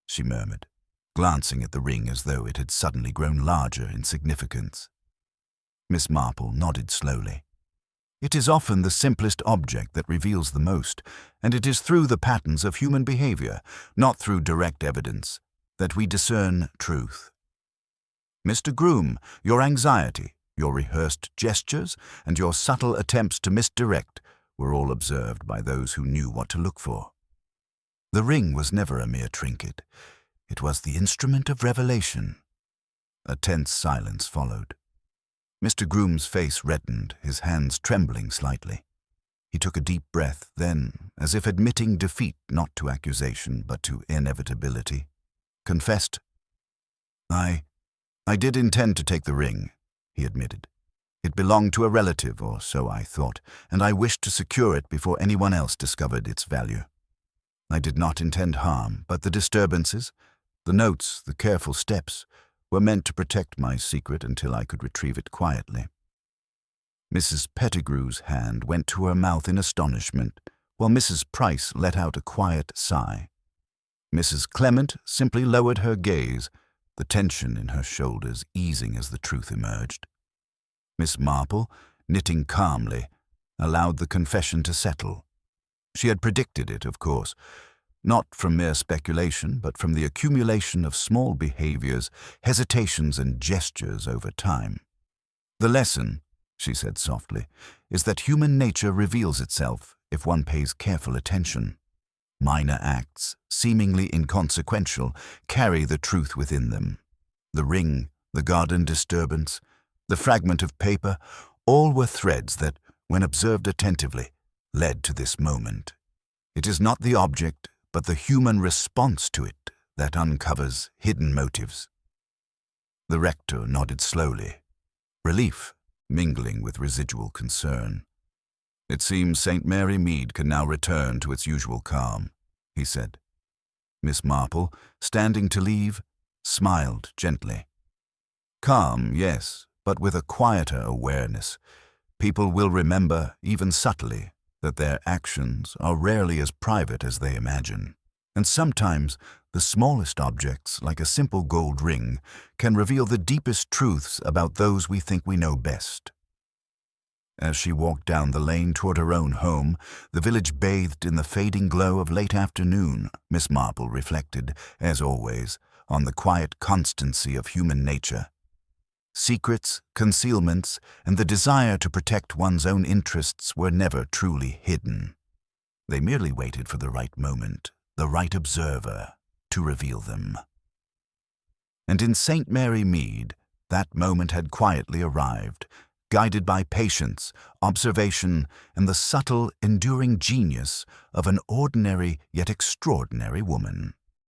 she murmured, glancing at the ring as though it had suddenly grown larger in significance. Miss Marple nodded slowly. It is often the simplest object that reveals the most, and it is through the patterns of human behavior, not through direct evidence, that we discern truth. Mr. Groom, your anxiety, your rehearsed gestures, and your subtle attempts to misdirect were all observed by those who knew what to look for. The ring was never a mere trinket. It was the instrument of revelation. A tense silence followed. Mr. Groom's face reddened, his hands trembling slightly. He took a deep breath, then, as if admitting defeat not to accusation but to inevitability, confessed, I did intend to take the ring," he admitted. "It belonged to a relative, or so I thought, and I wished to secure it before anyone else discovered its value. I did not intend harm, but the disturbances, the notes, the careful steps, were meant to protect my secret until I could retrieve it quietly." Mrs. Pettigrew's hand went to her mouth in astonishment, while Mrs. Price let out a quiet sigh. Mrs. Clement simply lowered her gaze, the tension in her shoulders easing as the truth emerged. Miss Marple, knitting calmly, allowed the confession to settle. She had predicted it, of course, not from mere speculation, but from the accumulation of small behaviors, hesitations, and gestures over time. "The lesson," she said softly, "is that human nature reveals itself if one pays careful attention. Minor acts, seemingly inconsequential, carry the truth within them. The ring, the garden disturbance, the fragment of paper, all were threads that, when observed attentively, led to this moment. It is not the object, but the human response to it that uncovers hidden motives." The rector nodded slowly, relief mingling with residual concern. "It seems St. Mary Mead can now return to its usual calm," he said. Miss Marple, standing to leave, smiled gently. "Calm, yes, but with a quieter awareness. People will remember, even subtly, that their actions are rarely as private as they imagine. And sometimes the smallest objects, like a simple gold ring, can reveal the deepest truths about those we think we know best." As she walked down the lane toward her own home, the village bathed in the fading glow of late afternoon, Miss Marple reflected, as always, on the quiet constancy of human nature. Secrets, concealments, and the desire to protect one's own interests were never truly hidden. They merely waited for the right moment, the right observer, to reveal them. And in St. Mary Mead, that moment had quietly arrived, guided by patience, observation, and the subtle, enduring genius of an ordinary yet extraordinary woman.